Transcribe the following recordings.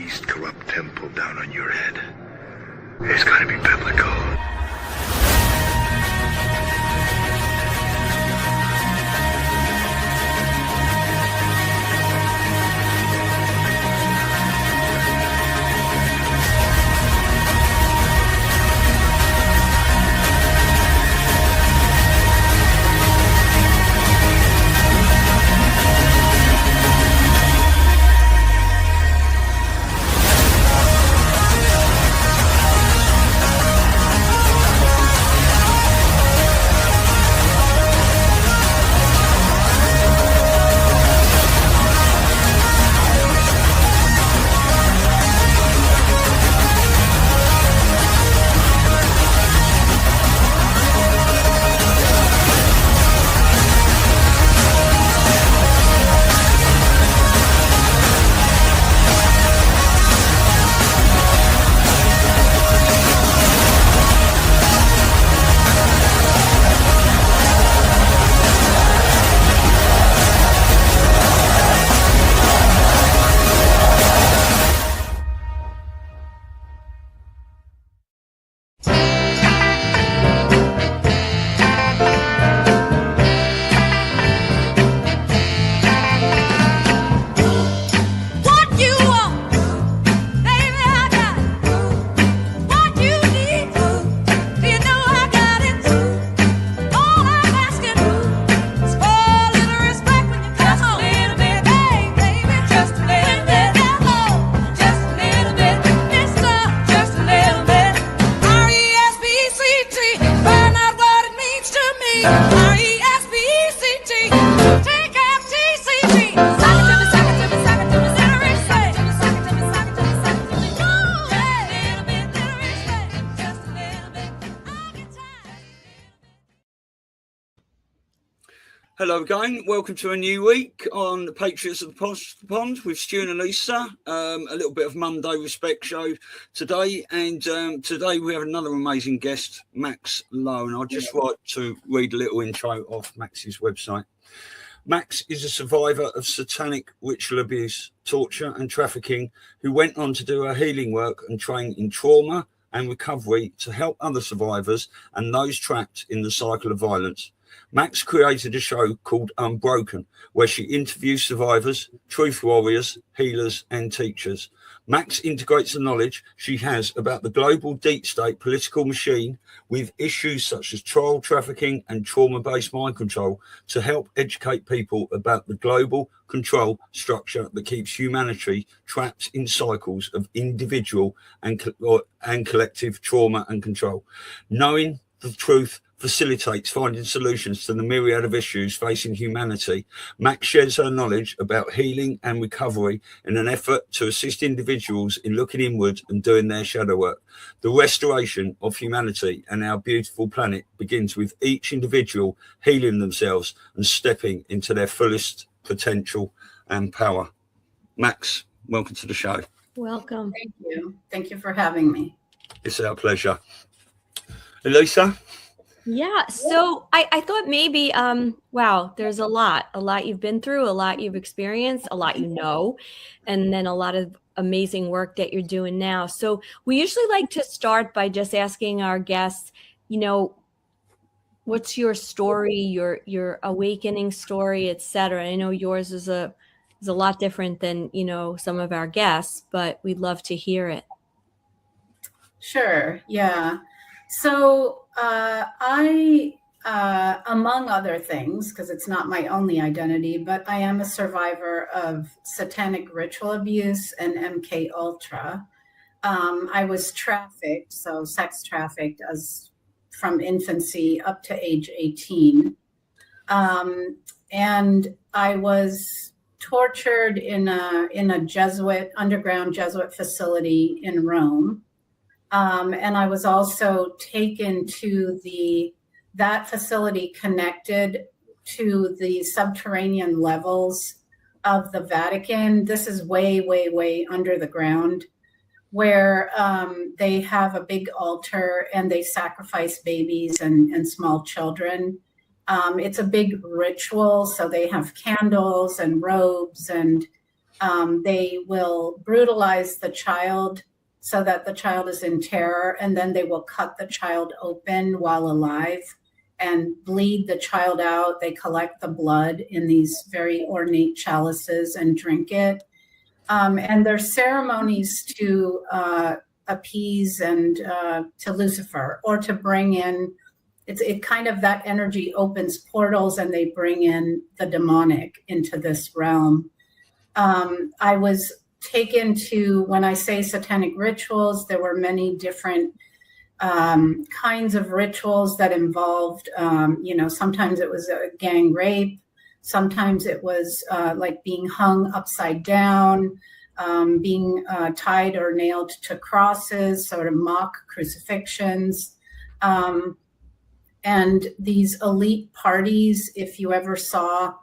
beast, corrupt temple down on your head. It's gotta be biblical. Hello again. Welcome to a new week on the Patriots of the Pond with Stu and Elisa. A little bit of Monday Respect show today. And today we have another amazing guest, Max Lowen. I'd just like to read a little intro of Max's website. Max is a survivor of satanic ritual abuse, torture and trafficking who went on to do her healing work and train in trauma and recovery to help other survivors and those trapped in the cycle of violence. Max created a show called Unbroken, where she interviews survivors, truth warriors, healers, and teachers. Max integrates the knowledge she has about the global deep state political machine with issues such as child trafficking and trauma-based mind control to help educate people about the global control structure that keeps humanity trapped in cycles of individual and collective trauma and control. Knowing the truth facilitates finding solutions to the myriad of issues facing humanity. Max shares her knowledge about healing and recovery in an effort to assist individuals in looking inward and doing their shadow work. The restoration of humanity and our beautiful planet begins with each individual healing themselves and stepping into their fullest potential and power. Max, welcome to the show. Welcome. Thank you. Thank you for having me. It's our pleasure. Elisa? Yeah. So I thought maybe, wow, there's a lot you've been through, a lot you've experienced, a lot you know, and then a lot of amazing work that you're doing now. So we usually like to start by just asking our guests, you know, what's your story, your awakening story, etc. I know yours is a lot different than, you know, some of our guests, but we'd love to hear it. Sure. Yeah. So I, among other things, because it's not my only identity, but I am a survivor of satanic ritual abuse and MK Ultra. I was trafficked, so sex trafficked as from infancy up to age 18. And I was tortured in a Jesuit, underground Jesuit facility in Rome. And I was also taken to that facility connected to the subterranean levels of the Vatican. This is way, way, way under the ground, where they have a big altar and they sacrifice babies and small children. It's a big ritual. So they have candles and robes and They will brutalize the child so that the child is in terror, and then they will cut the child open while alive and bleed the child out. They collect the blood in these very ornate chalices and drink it. And there's ceremonies to appease and to Lucifer, or to bring in, it kind of, that energy opens portals and they bring in the demonic into this realm. I was taken to, when I say satanic rituals, there were many different kinds of rituals that involved, sometimes it was a gang rape. Sometimes it was like being hung upside down, being tied or nailed to crosses, sort of mock crucifixions. And these elite parties, if you ever saw,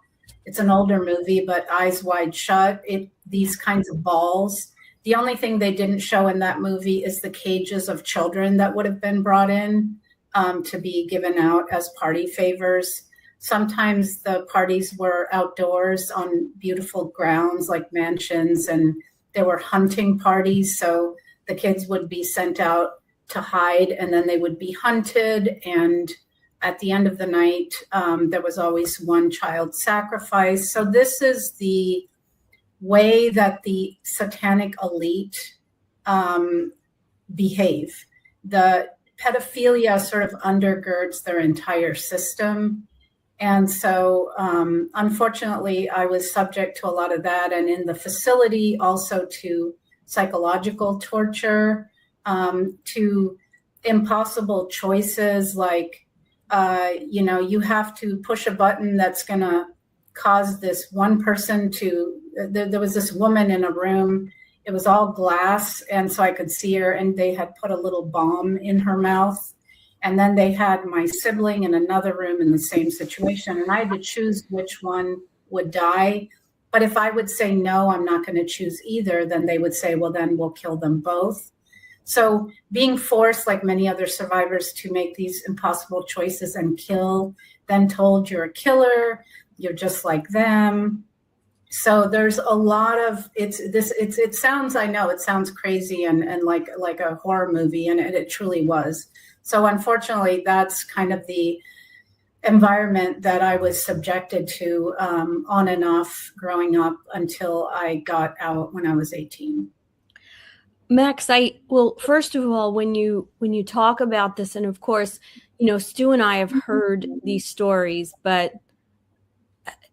it's an older movie, but Eyes Wide Shut, these kinds of balls. The only thing they didn't show in that movie is the cages of children that would have been brought in to be given out as party favors. Sometimes the parties were outdoors on beautiful grounds like mansions, and there were hunting parties. So the kids would be sent out to hide, and then they would be hunted. And at the end of the night, there was always one child sacrifice. So this is the way that the satanic elite behave. The pedophilia sort of undergirds their entire system. And so, unfortunately, I was subject to a lot of that. And in the facility, also to psychological torture, to impossible choices like, you have to push a button that's going to cause this one person to, there was this woman in a room, it was all glass, and so I could see her, and they had put a little bomb in her mouth. And then they had my sibling in another room in the same situation, and I had to choose which one would die. But if I would say, no, I'm not going to choose either, then they would say, well, then we'll kill them both. So being forced, like many other survivors, to make these impossible choices and kill, then told you're a killer, you're just like them. So there's a lot of, it sounds, I know it sounds crazy and like a horror movie, and it truly was. So unfortunately, that's kind of the environment that I was subjected to on and off growing up until I got out when I was 18. Max, well, first of all, when you talk about this, and of course, Stu and I have heard these stories, but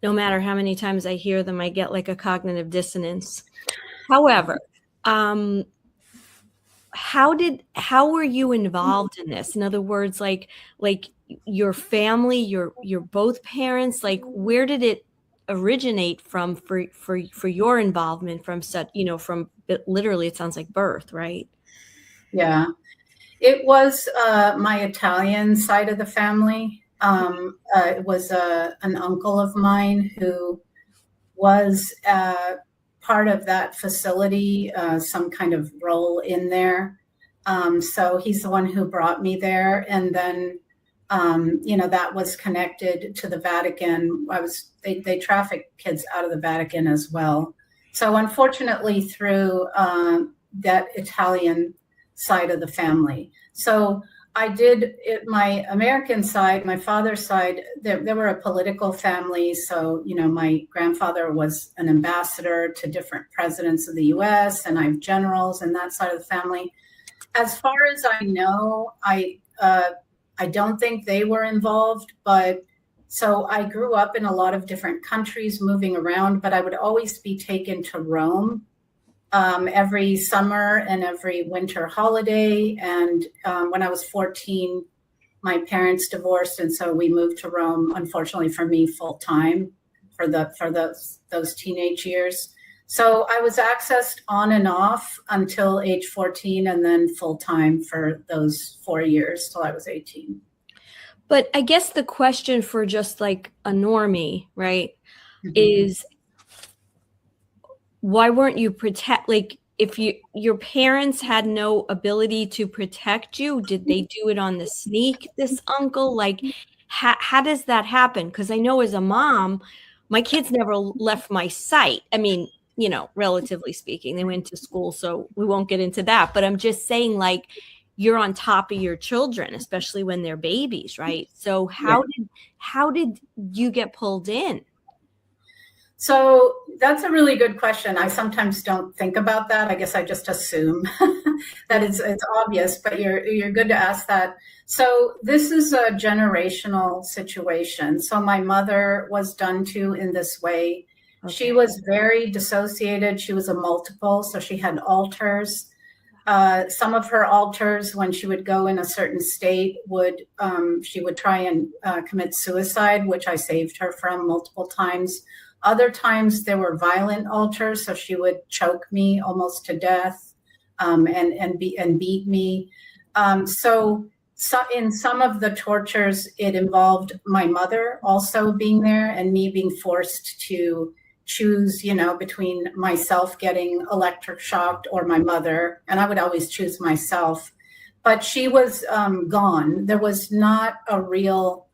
no matter how many times I hear them, I get like a cognitive dissonance. However, how were you involved in this? In other words, like your family, your both parents, like where did it originate from for your involvement from such, from literally, it sounds like birth, right? Yeah, it was my Italian side of the family. It was an uncle of mine who was part of that facility, some kind of role in there. So he's the one who brought me there. And then, that was connected to the Vatican. They traffic kids out of the Vatican as well. So unfortunately, through that Italian side of the family. So I did it, my American side, my father's side, there were a political family. So, my grandfather was an ambassador to different presidents of the US, and I have generals and that side of the family. As far as I know, I don't think they were involved, but so I grew up in a lot of different countries moving around, but I would always be taken to Rome every summer and every winter holiday. And when I was 14, my parents divorced, and so we moved to Rome, unfortunately for me, full time for those teenage years. So I was accessed on and off until age 14, and then full time for those 4 years till I was 18. But I guess the question for just like a normie, right, is why weren't you like if your parents had no ability to protect you, did they do it on the sneak, this uncle? Like, how does that happen? Because I know as a mom, my kids never left my sight. I mean, you know, relatively speaking. They went to school, so we won't get into that. But I'm just saying, like, you're on top of your children, especially when they're babies, right? So how did you get pulled in? So that's a really good question. I sometimes don't think about that. I guess I just assume that it's obvious, but you're good to ask that. So this is a generational situation. So my mother was done to in this way. Okay. She was very dissociated. She was a multiple, so she had alters. Some of her alters, when she would go in a certain state, she would try and commit suicide, which I saved her from multiple times. Other times there were violent alters, so she would choke me almost to death, and beat me. So in some of the tortures, it involved my mother also being there and me being forced to choose, you know, between myself getting electric shocked or my mother, and I would always choose myself. But she was gone. There was not a real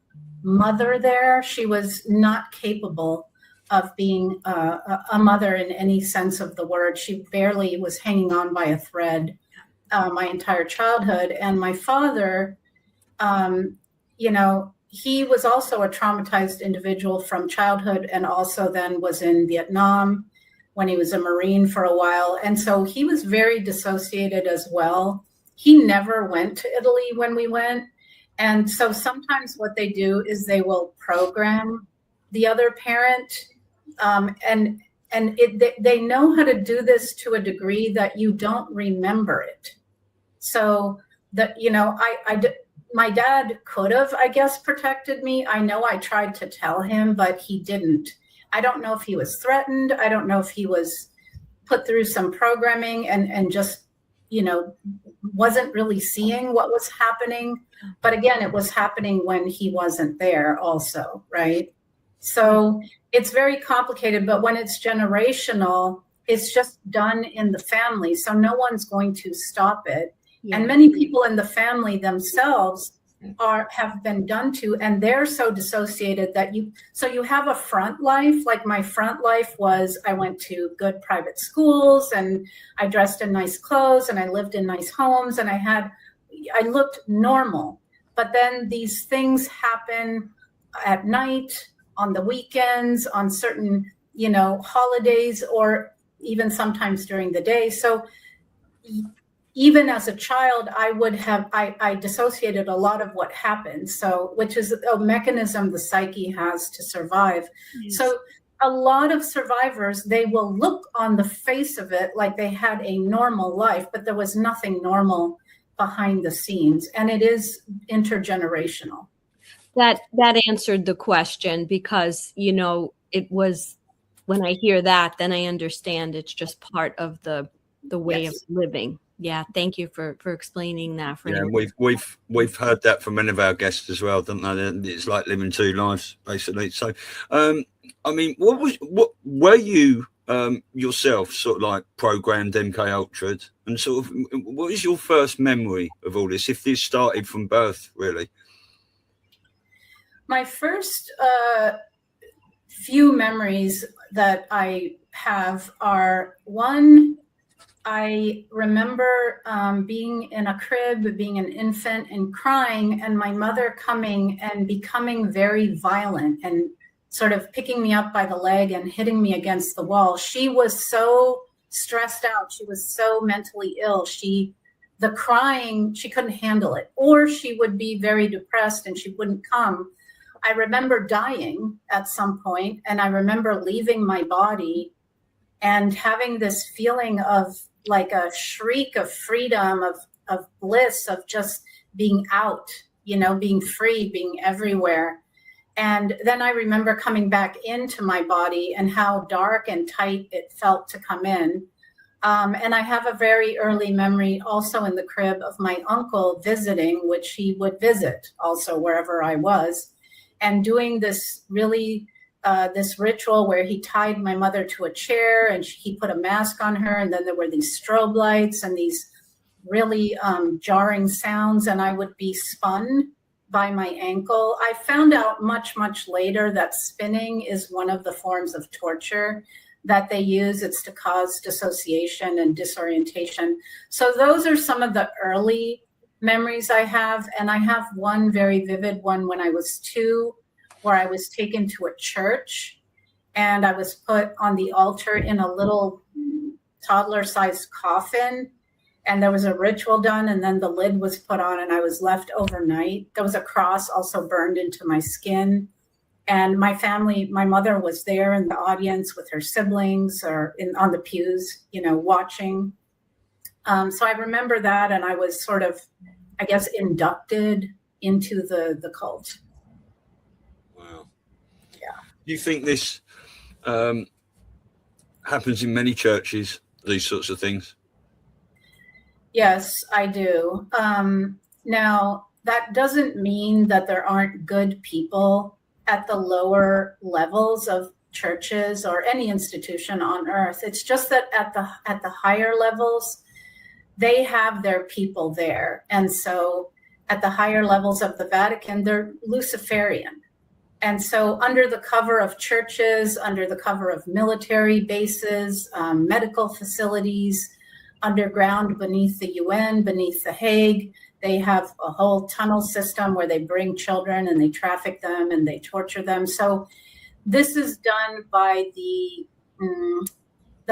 mother there. She was not capable of being a mother in any sense of the word. She barely was hanging on by a thread my entire childhood. And my father, you know, he was also a traumatized individual from childhood, and also then was in Vietnam when he was a Marine for a while. And so he was very dissociated as well. He never went to Italy when we went. And so sometimes what they do is they will program the other parent. They know how to do this to a degree that you don't remember it. So that, you know, my dad could have, I guess, protected me. I know I tried to tell him, but he didn't. I don't know if he was threatened. I don't know if he was put through some programming and just, you know, wasn't really seeing what was happening. But again, it was happening when he wasn't there also, right? So it's very complicated, but when it's generational, it's just done in the family. So no one's going to stop it. Yeah. And many people in the family themselves have been done to, and they're so dissociated that you have a front life. Like my front life was, I went to good private schools and I dressed in nice clothes and I lived in nice homes and I looked normal. But then these things happen at night, on the weekends, on certain, you know, holidays, or even sometimes during the day. So even as a child, I dissociated a lot of what happened. So, which is a mechanism the psyche has to survive. Yes. So a lot of survivors, they will look on the face of it like they had a normal life, but there was nothing normal behind the scenes. And it is intergenerational. That answered the question, because, you know, it was, when I hear that, then I understand it's just part of the way of living. Yeah, thank you for explaining that. Yeah, we've heard that from many of our guests as well, don't they? It's like living two lives, basically. So, I mean, were you yourself sort of like programmed MK Ultra, and sort of what is your first memory of all this, if this started from birth, really? My first few memories that I have are, one, I remember being in a crib, being an infant and crying, and my mother coming and becoming very violent and sort of picking me up by the leg and hitting me against the wall. She was so stressed out. She was so mentally ill. The crying, she couldn't handle it, or she would be very depressed and she wouldn't come. I remember dying at some point, and I remember leaving my body and having this feeling of like a shriek of freedom, of bliss, of just being out, you know, being free, being everywhere. And then I remember coming back into my body and how dark and tight it felt to come in. And I have a very early memory also in the crib of my uncle visiting, which he would visit also wherever I was, and doing this really this ritual where he tied my mother to a chair and he put a mask on her, and then there were these strobe lights and these really jarring sounds, and I would be spun by my ankle. I found out much, much later that spinning is one of the forms of torture. that they use. It's to cause dissociation and disorientation. So those are some of the early memories I have. And I have one very vivid one when I was 2, where I was taken to a church and I was put on the altar in a little toddler-sized coffin. And there was a ritual done, and then the lid was put on, and I was left overnight. There was a cross also burned into my skin. And my family, my mother was there in the audience with her siblings or on the pews, watching. So I remember that, and I was sort of, I guess, inducted into the cult. Wow. Yeah. Do you think this happens in many churches, these sorts of things? Yes, I do. Now, that doesn't mean that there aren't good people at the lower levels of churches or any institution on earth. It's just that at the higher levels, they have their people there. And so at the higher levels of the Vatican, they're Luciferian. And so under the cover of churches, under the cover of military bases, medical facilities, underground beneath the UN, beneath the Hague, they have a whole tunnel system where they bring children and they traffic them and they torture them. So this is done by the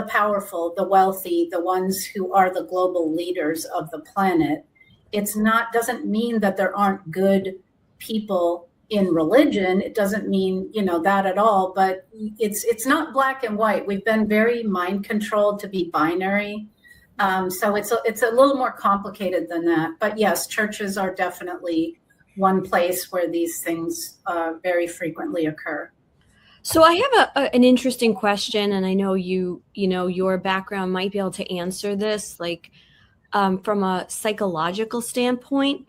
powerful, the wealthy, the ones who are the global leaders of the planet. Doesn't mean that there aren't good people in religion. It doesn't mean, that at all, but it's not black and white. We've been very mind controlled to be binary. So it's a little more complicated than that. But yes, churches are definitely one place where these things very frequently occur. So I have an interesting question, and I know your background might be able to answer this, like from a psychological standpoint.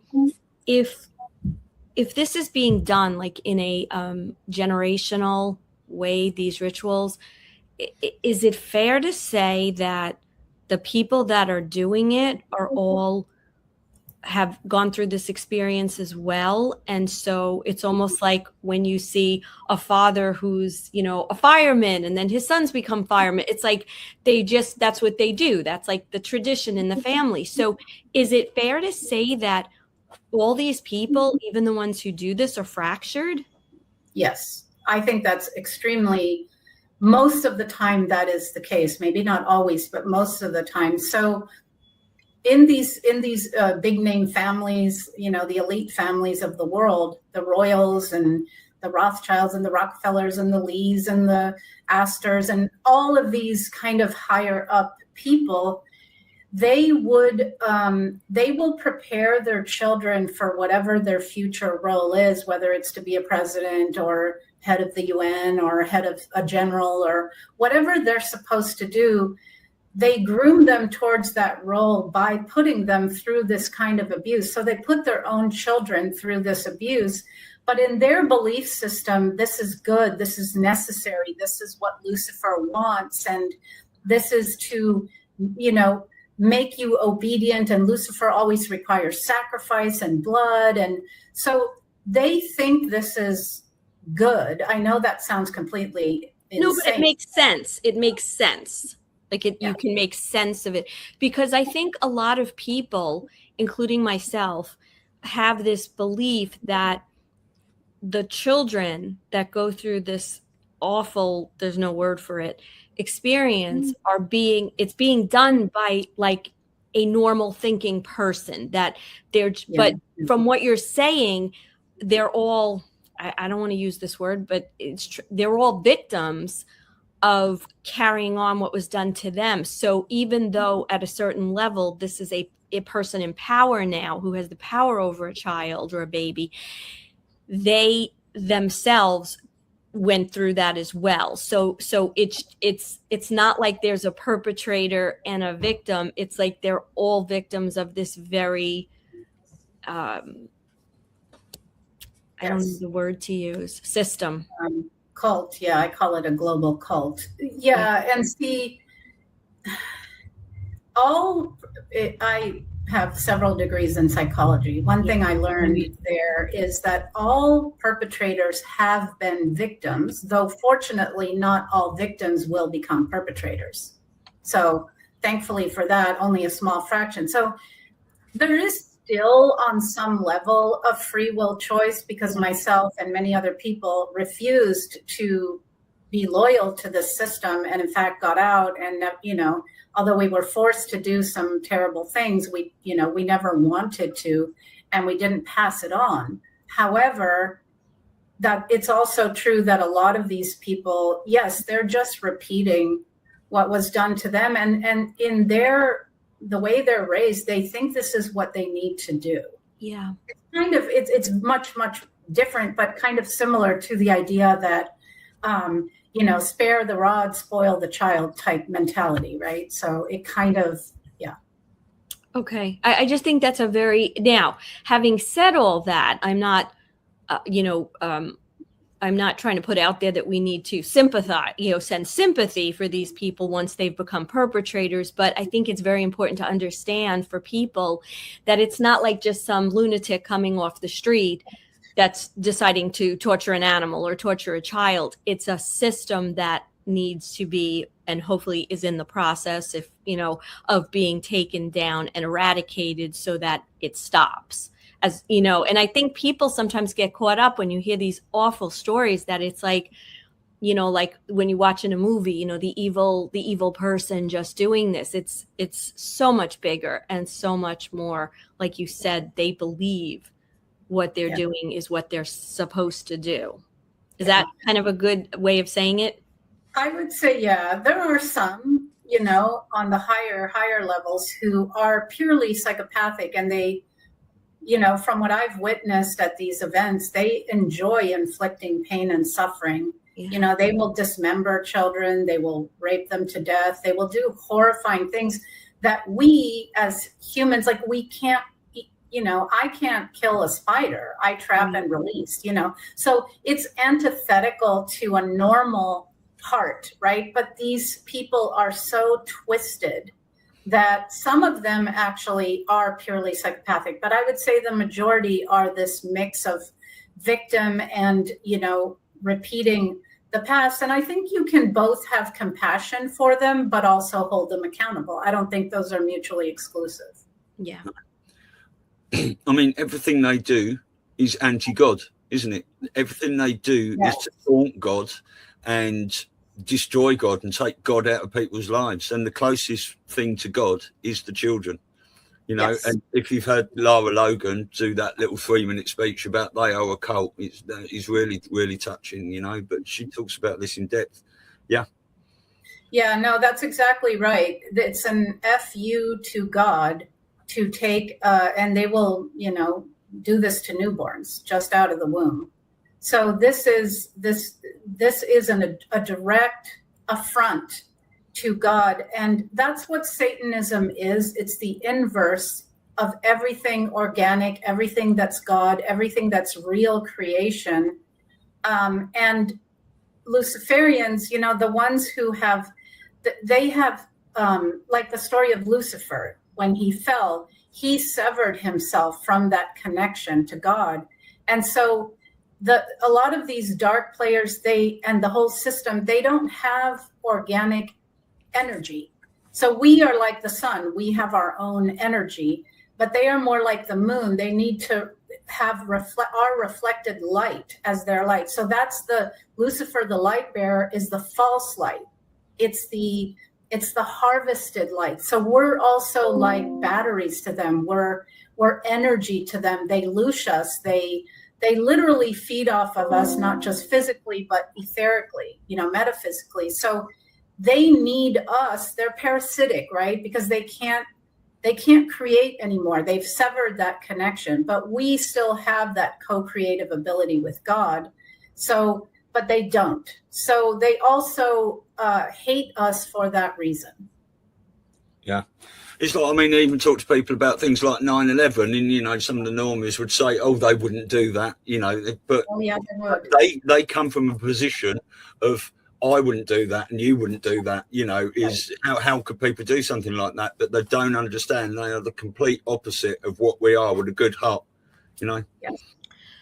If this is being done like in a generational way, these rituals, is it fair to say that the people that are doing it are all have gone through this experience as well? And so it's almost like when you see a father who's, a fireman and then his sons become firemen, it's like that's what they do. That's like the tradition in the family. So is it fair to say that all these people, even the ones who do this, are fractured? Yes, I think that's most of the time that is the case. Maybe not always, but most of the time. So in these big name families, the elite families of the world, the royals and the Rothschilds and the Rockefellers and the Lees and the Astors and all of these kind of higher up people, they will prepare their children for whatever their future role is, whether it's to be a president or head of the UN or head of a general or whatever they're supposed to do. They groom them towards that role by putting them through this kind of abuse. So they put their own children through this abuse, but in their belief system, this is good, this is necessary, this is what Lucifer wants, and this is to, make you obedient, and Lucifer always requires sacrifice and blood. And so they think this is good. I know that sounds completely insane. No, but it makes sense. It makes sense. You can make sense of it, because I think a lot of people, including myself, have this belief that the children that go through this awful, there's no word for it, experience it's being done by like a normal thinking person, that but from what you're saying, they're all, I don't want to use this word, but they're all victims of carrying on what was done to them. So even though at a certain level, this is a person in power now who has the power over a child or a baby, they themselves went through that as well. So it's not like there's a perpetrator and a victim. It's like they're all victims of this very, I don't know the word to use, system. Cult. Yeah, I call it a global cult. Yeah, and see, have several degrees in psychology. One thing I learned there is that all perpetrators have been victims, though fortunately not all victims will become perpetrators. So thankfully for that, only a small fraction. So there is still on some level of free will choice, because myself and many other people refused to be loyal to the system, and in fact got out. And, although we were forced to do some terrible things, we never wanted to, and we didn't pass it on. However, that it's also true that a lot of these people, yes, they're just repeating what was done to them, and in the way they're raised, they think this is what they need to do. Yeah. It's much, much different, but kind of similar to the idea that, spare the rod, spoil the child type mentality, right? So it kind of, yeah. Okay. I just think that's now, having said all that, I'm not, I'm not trying to put out there that we need to sympathize, send sympathy for these people once they've become perpetrators. But I think it's very important to understand for people that it's not like just some lunatic coming off the street that's deciding to torture an animal or torture a child. It's a system that needs to be, and hopefully is in the process of being taken down and eradicated so that it stops. And I think people sometimes get caught up when you hear these awful stories that it's like, like when you watch in a movie, the evil person just doing this. It's so much bigger and so much more, like you said, they believe what they're doing is what they're supposed to do. Is that kind of a good way of saying it? I would say, yeah, there are some, on the higher levels who are purely psychopathic, and they, from what I've witnessed at these events, they enjoy inflicting pain and suffering. Yeah. They will dismember children. They will rape them to death. They will do horrifying things that we as humans, like we can't, I can't kill a spider. I trap and release, So it's antithetical to a normal heart, right? But these people are so twisted that some of them actually are purely psychopathic. But I would say the majority are this mix of victim and, repeating the past. And I think you can both have compassion for them, but also hold them accountable. I don't think those are mutually exclusive. Yeah. I mean, everything they do is anti-God, isn't it? Everything they do is to taunt God and destroy God and take God out of people's lives. And the closest thing to God is the children, Yes. And if you've heard Lara Logan do that little 3-minute speech about they are a cult, it's really, really touching, but she talks about this in depth. Yeah. Yeah, no, that's exactly right. It's an FU to God to take, and they will, do this to newborns just out of the womb. So this is a direct affront to God, and that's what Satanism is. It's the inverse of everything organic, everything that's God, everything that's real creation, and Luciferians. The ones who have, they have, like the story of Lucifer. When he fell, he severed himself from that connection to God. And so a lot of these dark players, and the whole system, they don't have organic energy. So we are like the sun. We have our own energy, but they are more like the moon. They need to have our reflected light as their light. So that's Lucifer, the light bearer, is the false light. It's the harvested light. So we're also like batteries to them. We're energy to them. They loosh us. They literally feed off of us, not just physically, but etherically, metaphysically. So they need us. They're parasitic, right? Because they can't create anymore. They've severed that connection, but we still have that co-creative ability with God. So, but they don't. So they also hate us for that reason. Yeah. It's like, I even talk to people about things like 9/11, and, some of the normies would say, oh, they wouldn't do that, but they would. They come from a position of, I wouldn't do that and you wouldn't do that, you know, is how could people do something like that? But they don't understand. They are the complete opposite of what we are with a good heart, you know?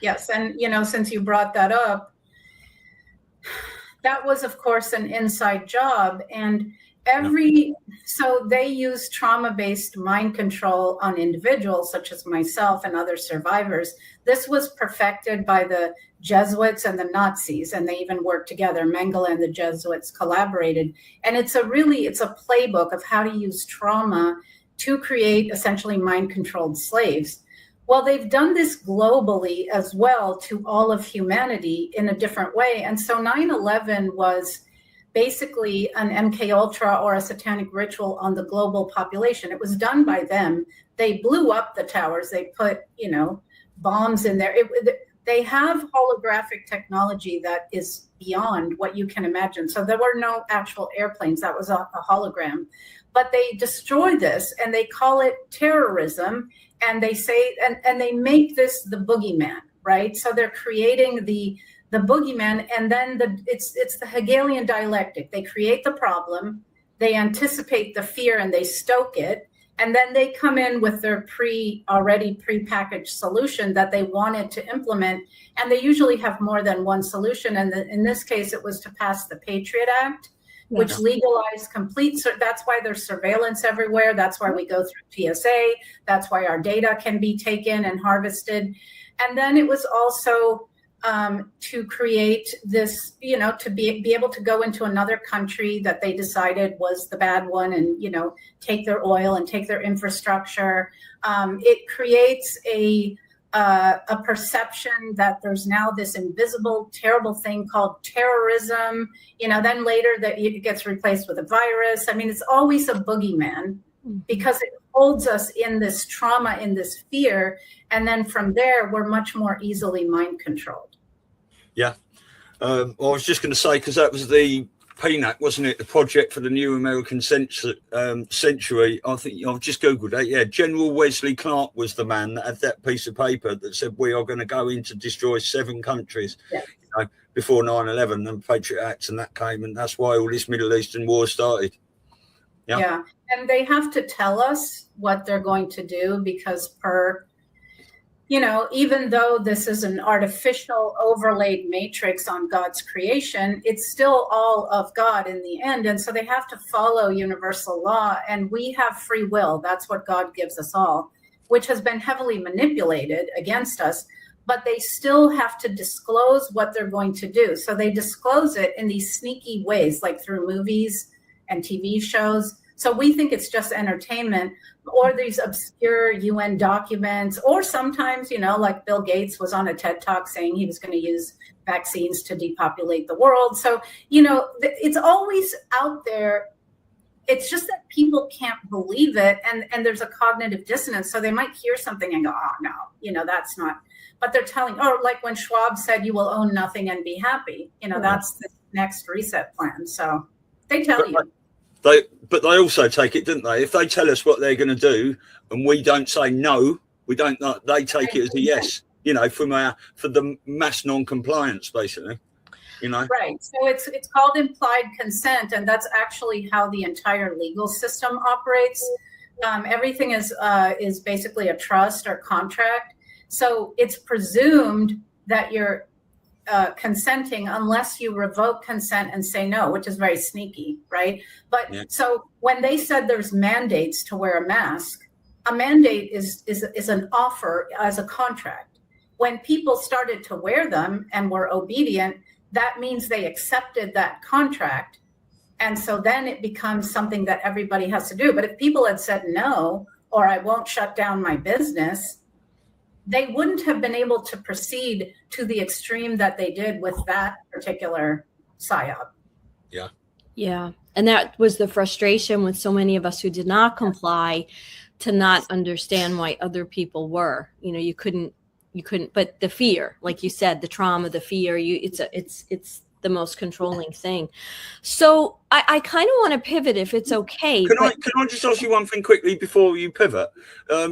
Yes. And, you know, since you brought that up, that was, of course, an inside job. And so they use trauma-based mind control on individuals such as myself and other survivors. This was perfected by the Jesuits and the Nazis, and they even worked together. Mengele and the Jesuits collaborated. And it's a playbook of how to use trauma to create essentially mind-controlled slaves. Well, they've done this globally as well to all of humanity in a different way. And so 9/11 was basically an MK Ultra or a satanic ritual on the global population. It was done by them. They blew up the towers. They put, you know, bombs in there. They have holographic technology that is beyond what you can imagine. So there were no actual airplanes. That was a hologram. But they destroy this and they call it terrorism. And they say, and they make this the boogeyman, right? So they're creating the boogeyman, and then it's the Hegelian dialectic. They create the problem, they anticipate the fear, and they stoke it, and then they come in with their already prepackaged solution that they wanted to implement, and they usually have more than one solution. And in this case, it was to pass the Patriot Act, which legalized that's why there's surveillance everywhere. That's why we go through TSA. That's why our data can be taken and harvested. And then it was also to create this, you know, to be able to go into another country that they decided was the bad one and, you know, take their oil and take their infrastructure. It creates a perception that there's now this invisible, terrible thing called terrorism, you know, then later that it gets replaced with a virus. I mean, it's always a boogeyman because it holds us in this trauma, in this fear. And then from there, we're much more easily mind controlled. Yeah. I was just going to say, because that was the PNAC, wasn't it? The Project for the New American Century. I think I've just Googled it. Yeah, General Wesley Clark was the man that had that piece of paper that said we are going to go in to destroy 7 countries, you know, before 9/11 and Patriot Acts, and that came, and that's why all this Middle Eastern war started. Yeah, and they have to tell us what they're going to do because you know, even though this is an artificial overlaid matrix on God's creation, it's still all of God in the end. And so they have to follow universal law, and we have free will. That's what God gives us all, which has been heavily manipulated against us, but they still have to disclose what they're going to do. So they disclose it in these sneaky ways, like through movies and TV shows. So we think it's just entertainment, or these obscure UN documents, or sometimes, you know, like Bill Gates was on a TED Talk saying he was going to use vaccines to depopulate the world. So, you know, it's always out there. It's just that people can't believe it. And there's a cognitive dissonance. So they might hear something and go, oh, no, you know, that's not. But they're telling, like when Schwab said, you will own nothing and be happy. You know, that's the next reset plan. So they tell you. But they also take it, didn't they? If they tell us what they're going to do and we don't say no, we don't know, they take it as a yes, you know, for the mass non-compliance, basically, you know. Right. So it's called implied consent, and that's actually how the entire legal system operates. Everything is basically a trust or contract. So it's presumed that you're consenting unless you revoke consent and say no, which is very sneaky, right? But so when they said there's mandates to wear a mask, a mandate is an offer as a contract. When people started to wear them and were obedient, that means they accepted that contract. And so then it becomes something that everybody has to do. But if people had said no, or I won't shut down my business, they wouldn't have been able to proceed to the extreme that they did with that particular PSYOP. Yeah. Yeah. And that was the frustration with so many of us who did not comply, to not understand why other people were. You know, you couldn't, but the fear, like you said, the trauma, the fear, it's the most controlling thing. So I kind of want to pivot, if it's okay. Can I just ask you one thing quickly before you pivot?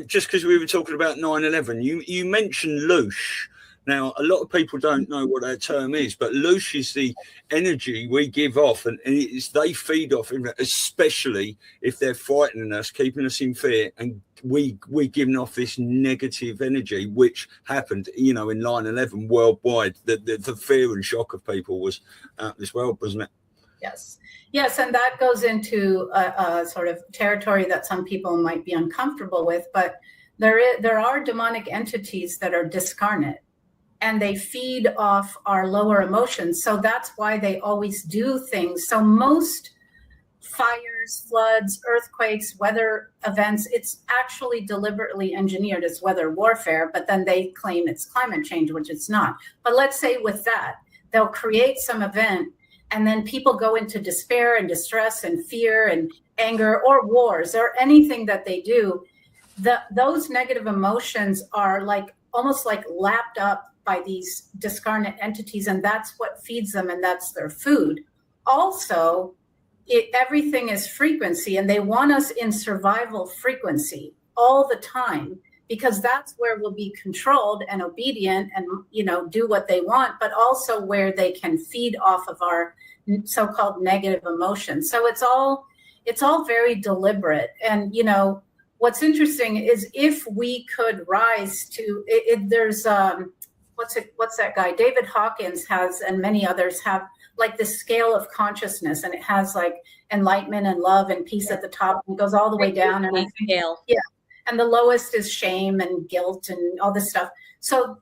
Just because we were talking about 9/11, you mentioned Loosh. Now, a lot of people don't know what that term is, but loose is the energy we give off, and they feed off, especially if they're frightening us, keeping us in fear, and we're giving off this negative energy, which happened, in 9/11 worldwide. The fear and shock of people was out this world, wasn't it? Yes, and that goes into a sort of territory that some people might be uncomfortable with, but there are demonic entities that are discarnate, and they feed off our lower emotions. So that's why they always do things. So most fires, floods, earthquakes, weather events, it's actually deliberately engineered as weather warfare, but then they claim it's climate change, which it's not. But let's say with that, they'll create some event, and then people go into despair and distress and fear and anger, or wars, or anything that they do. Those negative emotions are almost like lapped up by these discarnate entities, and that's what feeds them, and that's their food. Also, everything is frequency, and they want us in survival frequency all the time, because that's where we'll be controlled and obedient and do what they want, but also where they can feed off of our so-called negative emotions. So it's all very deliberate. And what's interesting is if we could rise to it, there's what's that guy David Hawkins has, and many others have, like this scale of consciousness, and it has like enlightenment and love and peace at the top, and goes all the way down. And I think, and the lowest is shame and guilt and all this stuff. So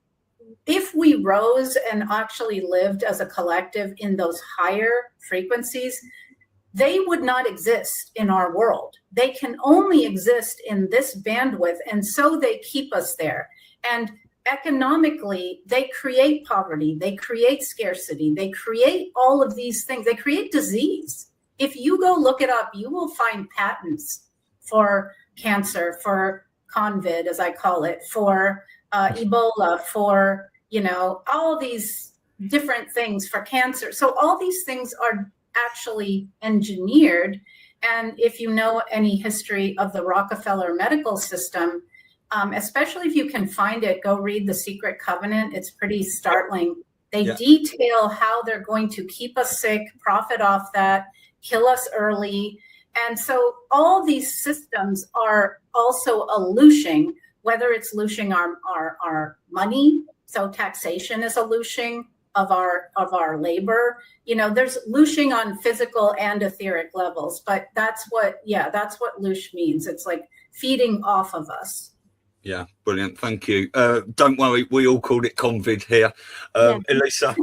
if we rose and actually lived as a collective in those higher frequencies, they would not exist in our world. They can only exist in this bandwidth, and so they keep us there. And economically, they create poverty, they create scarcity, they create all of these things. They create disease. If you go look it up, you will find patents for cancer, for COVID, as I call it, for Ebola, for, all these different things, for cancer. So all these things are actually engineered. And if you know any history of the Rockefeller medical system, especially if you can find it, go read The Secret Covenant. It's pretty startling. They detail how they're going to keep us sick, profit off that, kill us early. And so all these systems are also a looshing, whether it's looshing our money. So taxation is a looshing of our labor. There's looshing on physical and etheric levels, but that's what loosh means. It's like feeding off of us. Yeah, brilliant. Thank you. Don't worry, we all called it COVID here. Elisa.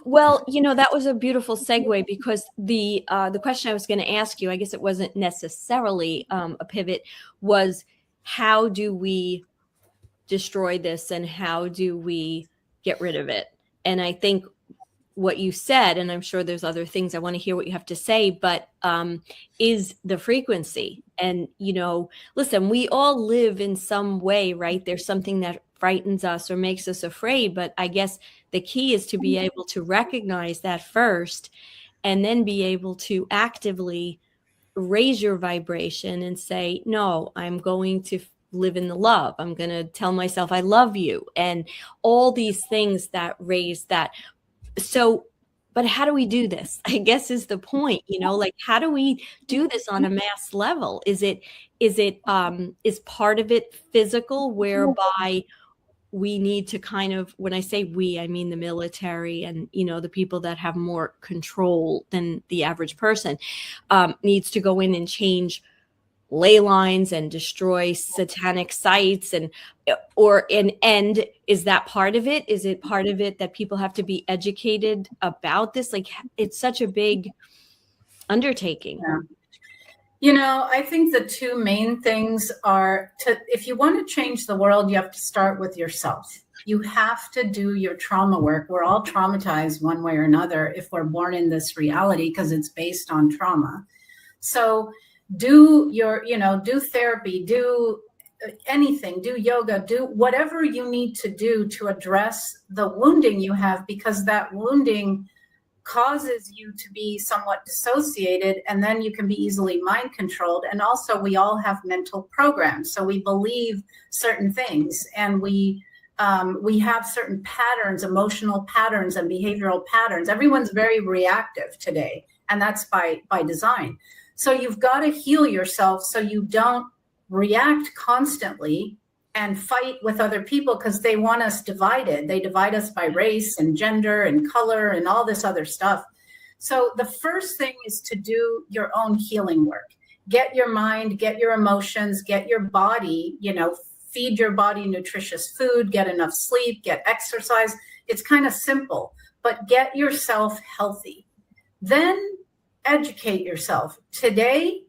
Well, that was a beautiful segue, because the question I was going to ask you, I guess it wasn't necessarily a pivot, was how do we destroy this and how do we get rid of it? And I think what you said, and I'm sure there's other things, I want to hear what you have to say, but is the frequency. And, listen, we all live in some way, right? There's something that frightens us or makes us afraid. But I guess the key is to be able to recognize that first, and then be able to actively raise your vibration and say, no, I'm going to live in the love. I'm going to tell myself I love you, and all these things that raise that. So, but how do we do this? I guess is the point, how do we do this on a mass level? Is part of it physical, whereby we need to kind of, when I say we, I mean the military and, the people that have more control than the average person, needs to go in and change ley lines and destroy satanic sites, and is that part of it? Is it part of it that people have to be educated about this? Like, it's such a big undertaking. I think the two main things are if you want to change the world, you have to start with yourself. You have to do your trauma work. We're all traumatized one way or another if we're born in this reality, because it's based on trauma. So do therapy, do anything, do yoga, do whatever you need to do to address the wounding you have, because that wounding causes you to be somewhat dissociated, and then you can be easily mind controlled. And also, we all have mental programs. So we believe certain things, and we We have certain patterns, emotional patterns and behavioral patterns. Everyone's very reactive today, and that's by design. So you've got to heal yourself so you don't react constantly and fight with other people, because they want us divided. They divide us by race and gender and color and all this other stuff. So the first thing is to do your own healing work. Get your mind, get your emotions, get your body, feed your body nutritious food, get enough sleep, get exercise. It's kind of simple, but get yourself healthy. Then educate yourself. Today,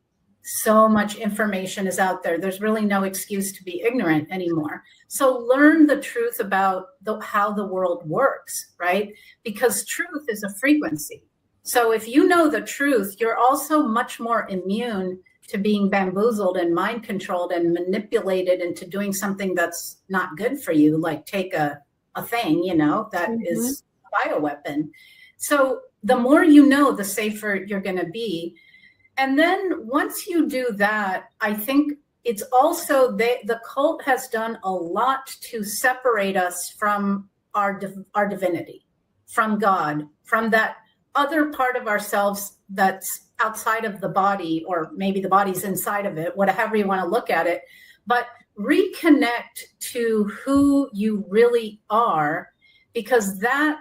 so much information is out there. There's really no excuse to be ignorant anymore. So learn the truth about how the world works, right? Because truth is a frequency. So if you know the truth, you're also much more immune to being bamboozled and mind controlled and manipulated into doing something that's not good for you, like take a thing, that is a bioweapon. So the more you know, the safer you're going to be. And then once you do that, I think it's also the cult has done a lot to separate us from our divinity, from God, from that other part of ourselves that's outside of the body, or maybe the body's inside of it, whatever you want to look at it. But reconnect to who you really are, because that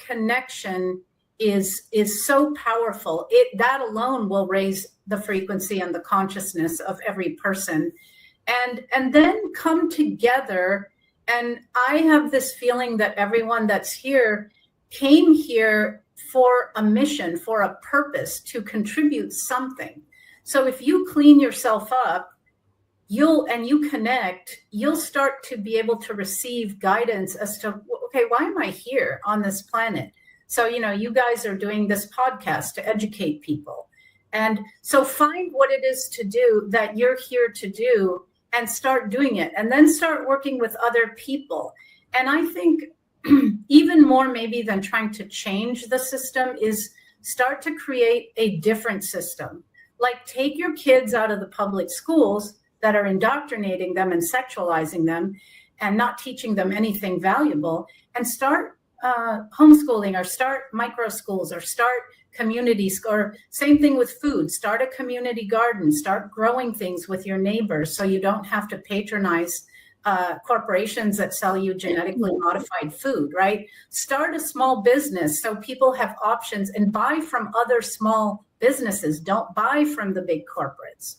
connection is so powerful. That alone will raise the frequency and the consciousness of every person, and then come together. And I have this feeling that everyone that's here came here for a mission, for a purpose, to contribute something. So if you clean yourself up, you connect, you'll start to be able to receive guidance as to, okay, why am I here on this planet? So, you guys are doing this podcast to educate people. And so find what it is to do that you're here to do, and start doing it, and then start working with other people. And I think even more maybe than trying to change the system is start to create a different system. Like, take your kids out of the public schools that are indoctrinating them and sexualizing them and not teaching them anything valuable, and start homeschooling, or start micro schools, or start communities, or same thing with food. Start a community garden, start growing things with your neighbors so you don't have to patronize corporations that sell you genetically modified food, right? Start a small business so people have options, and buy from other small businesses. Don't buy from the big corporates.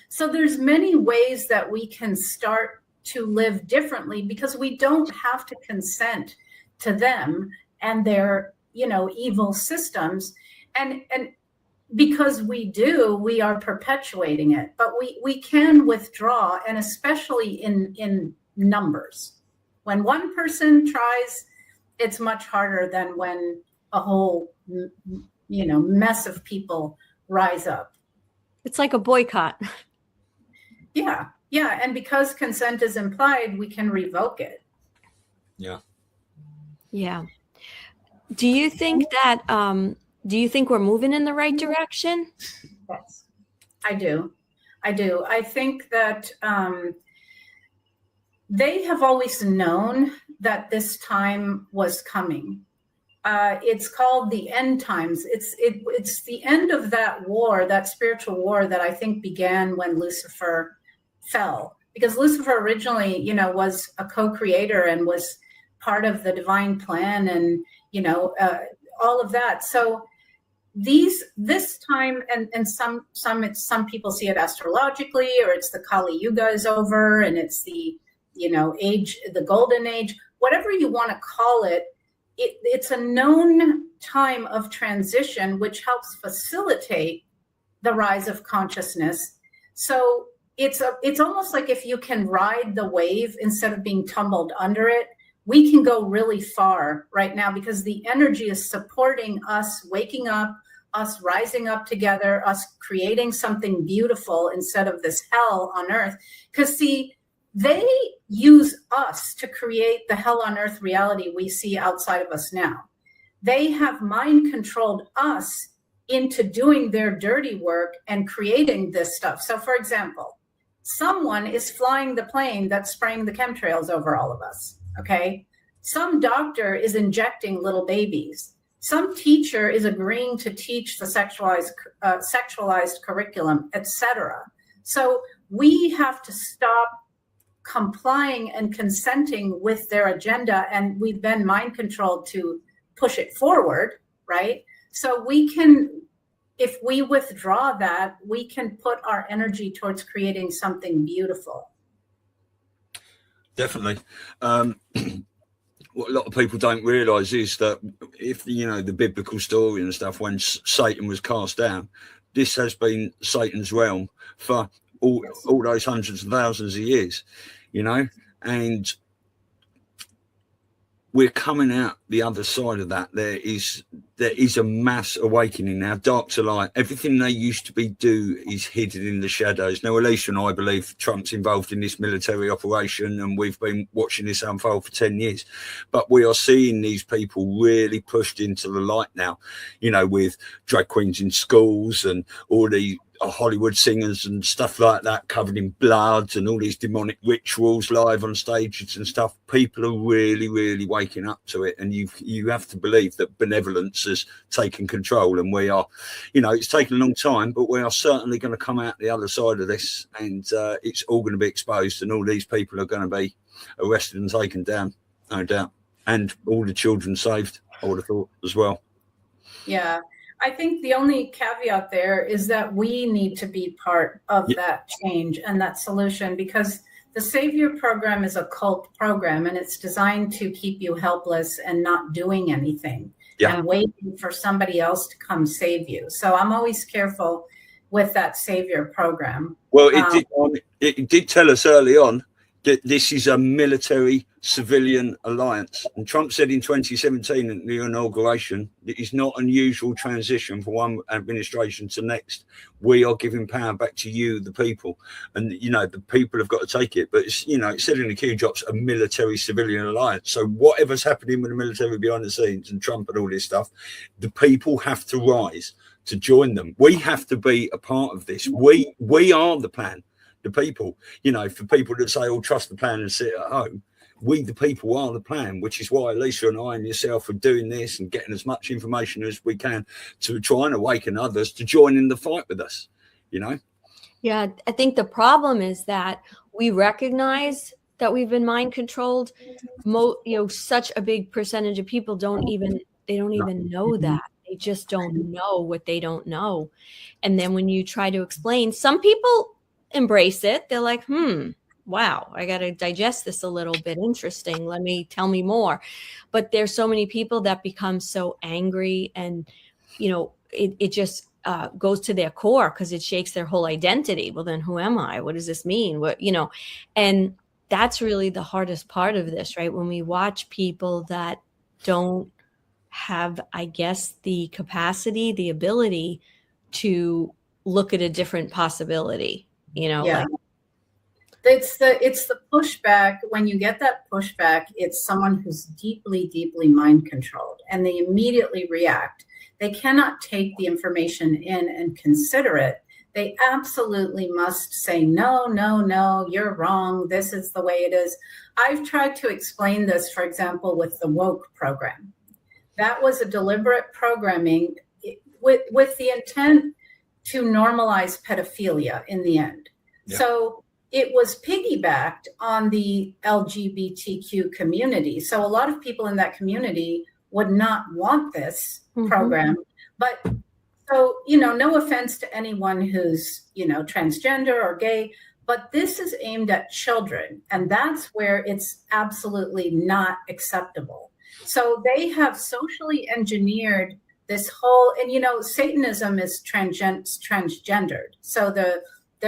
So there's many ways that we can start to live differently, because we don't have to consent to them and their, evil systems. And because we do, we are perpetuating it. But we can withdraw, and especially in numbers. When one person tries, it's much harder than when a whole, mess of people rise up. It's like a boycott. Yeah. And because consent is implied, we can revoke it. Yeah. Do you think that, do you think we're moving in the right direction? Yes, I do. I think that they have always known that this time was coming. It's called the end times. It's the end of that war, that spiritual war that I think began when Lucifer fell. Because Lucifer originally, was a co-creator and was part of the divine plan, and all of that. So this time, and some people see it astrologically, or it's the Kali Yuga is over, and it's the age, the golden age, whatever you want to call it. It's a known time of transition, which helps facilitate the rise of consciousness. So it's almost like if you can ride the wave instead of being tumbled under it, we can go really far right now, because the energy is supporting us waking up, us rising up together, us creating something beautiful instead of this hell on earth. Because see, they use us to create the hell on earth reality we see outside of us now. They have mind controlled us into doing their dirty work and creating this stuff. So for example, someone is flying the plane that's spraying the chemtrails over all of us. Okay. Some doctor is injecting little babies. Some teacher is agreeing to teach the sexualized curriculum, etc. So we have to stop complying and consenting with their agenda, and we've been mind controlled to push it forward, right? So we can, if we withdraw that, we can put our energy towards creating something beautiful. Definitely. What a lot of people don't realize is that if, you know, the biblical story and stuff, when Satan was cast down, this has been Satan's realm for all those hundreds of thousands of years, you know, and we're coming out the other side of that. There is a mass awakening now, dark to light. Everything they used to do is hidden in the shadows. Now, Elisa and I believe Trump's involved in this military operation, and we've been watching this unfold for 10 years. But we are seeing these people really pushed into the light now, you know, with drag queens in schools and all the Hollywood singers and stuff like that covered in blood and all these demonic rituals live on stages and stuff. People are really waking up to it, and you have to believe that benevolence has taken control, and we are, you know, it's taken a long time, but we are certainly going to come out the other side of this, and it's all going to be exposed, and all these people are going to be arrested and taken down, no doubt, and all the children saved, I would have thought, as well. Yeah. I think the only caveat there is that we need to be part of that change and that solution, because the Savior program is a cult program, and it's designed to keep you helpless and not doing anything and waiting for somebody else to come save you. So I'm always careful with that Savior program. Well, it did tell us early on that this is a military civilian alliance, and Trump said in 2017 at the inauguration that it's not an unusual transition from one administration to next. We are giving power back to you, the people, and you know the people have got to take it. But it's, you know, it said in the Q drops a military civilian alliance. So whatever's happening with the military behind the scenes and Trump and all this stuff, the people have to rise to join them. We have to be a part of this. We are the plan. The people, you know, for people that say, oh, trust the plan and sit at home, we, the people, are the plan, which is why Elisa and I and yourself are doing this and getting as much information as we can to try and awaken others to join in the fight with us, you know? Yeah, I think the problem is that we recognize that we've been mind controlled. You know, such a big percentage of people don't even know that. They just don't know what they don't know. And then when you try to explain, some people embrace it. They're like, wow, I got to digest this a little bit. Interesting. Tell me more. But there's so many people that become so angry, and, you know, it just goes to their core because it shakes their whole identity. Well, then who am I? What does this mean? What, you know, and that's really the hardest part of this, right? When we watch people that don't have, I guess, the capacity, the ability to look at a different possibility. You know, like it's the pushback. When you get that pushback, it's someone who's deeply mind controlled, and they immediately react. They cannot take the information in and consider it. They absolutely must say, no, you're wrong. This is the way it is. I've tried to explain this, for example, with the woke program. That was a deliberate programming with the intent to normalize pedophilia in the end. Yeah. So it was piggybacked on the LGBTQ community. So a lot of people in that community would not want this program. But so, you know, no offense to anyone who's, you know, transgender or gay, but this is aimed at children. And that's where it's absolutely not acceptable. So they have socially engineered this whole, and you know, Satanism is transgendered. So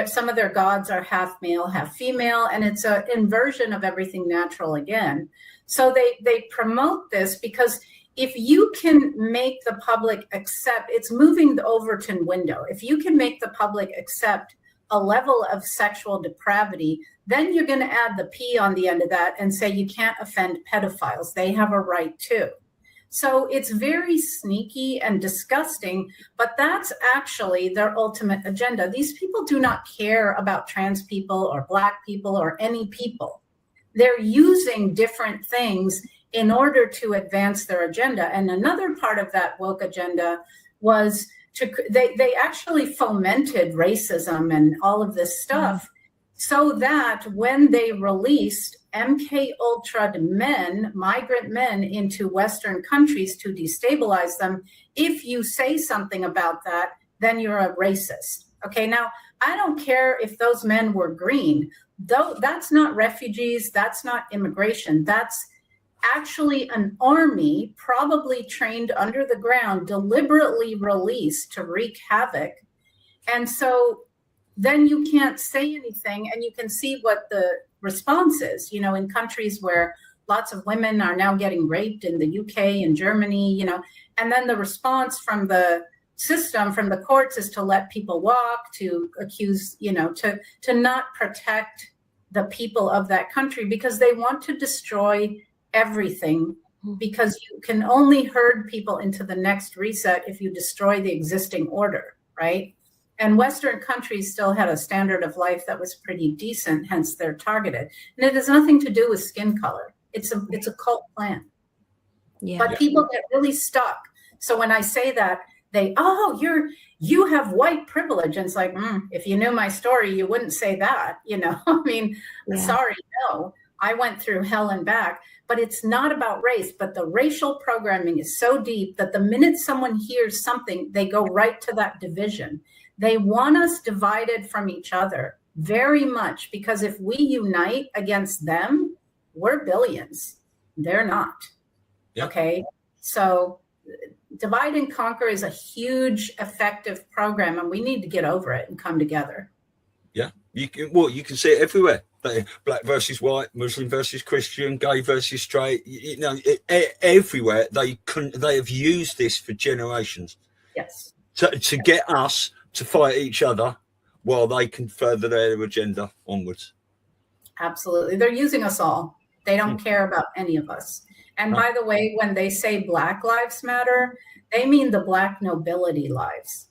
some of their gods are half male, half female, and it's an inversion of everything natural again. So they promote this because if you can make the public accept, it's moving the Overton window. If you can make the public accept a level of sexual depravity, then you're going to add the P on the end of that and say you can't offend pedophiles. They have a right too. So it's very sneaky and disgusting, but that's actually their ultimate agenda. These people do not care about trans people or Black people or any people. They're using different things in order to advance their agenda. And another part of that woke agenda was they actually fomented racism and all of this stuff, so that when they released MK Ultra men, migrant men, into Western countries to destabilize them, if you say something about that, then you're a racist. Okay, now I don't care if those men were green, though. That's not refugees, that's not immigration, that's actually an army, probably trained under the ground, deliberately released to wreak havoc. And so then you can't say anything, and you can see what the response is, in countries where lots of women are now getting raped, in the UK and Germany, and then the response from the system, from the courts, is to let people walk, to accuse, to not protect the people of that country, because they want to destroy everything, because you can only herd people into the next reset if you destroy the existing order, right? And Western countries still had a standard of life that was pretty decent, hence they're targeted. And it has nothing to do with skin color. It's a cult plan. Yeah. But people get really stuck. So when I say that, you have white privilege. And it's like, if you knew my story, you wouldn't say that, Sorry, no. I went through hell and back, but it's not about race. But the racial programming is so deep that the minute someone hears something, they go right to that division. They want us divided from each other very much, because if we unite against them, we're billions. They're not. Yep. Okay. So divide and conquer is a huge, effective program, and we need to get over it and come together. Yeah. You can see it everywhere. Black versus white, Muslim versus Christian, gay versus straight. Everywhere they have used this for generations. Yes. To get us to fight each other while they can further their agenda onwards. Absolutely. They're using us all. They don't care about any of us. And by the way, when they say Black Lives Matter, they mean the Black nobility lives.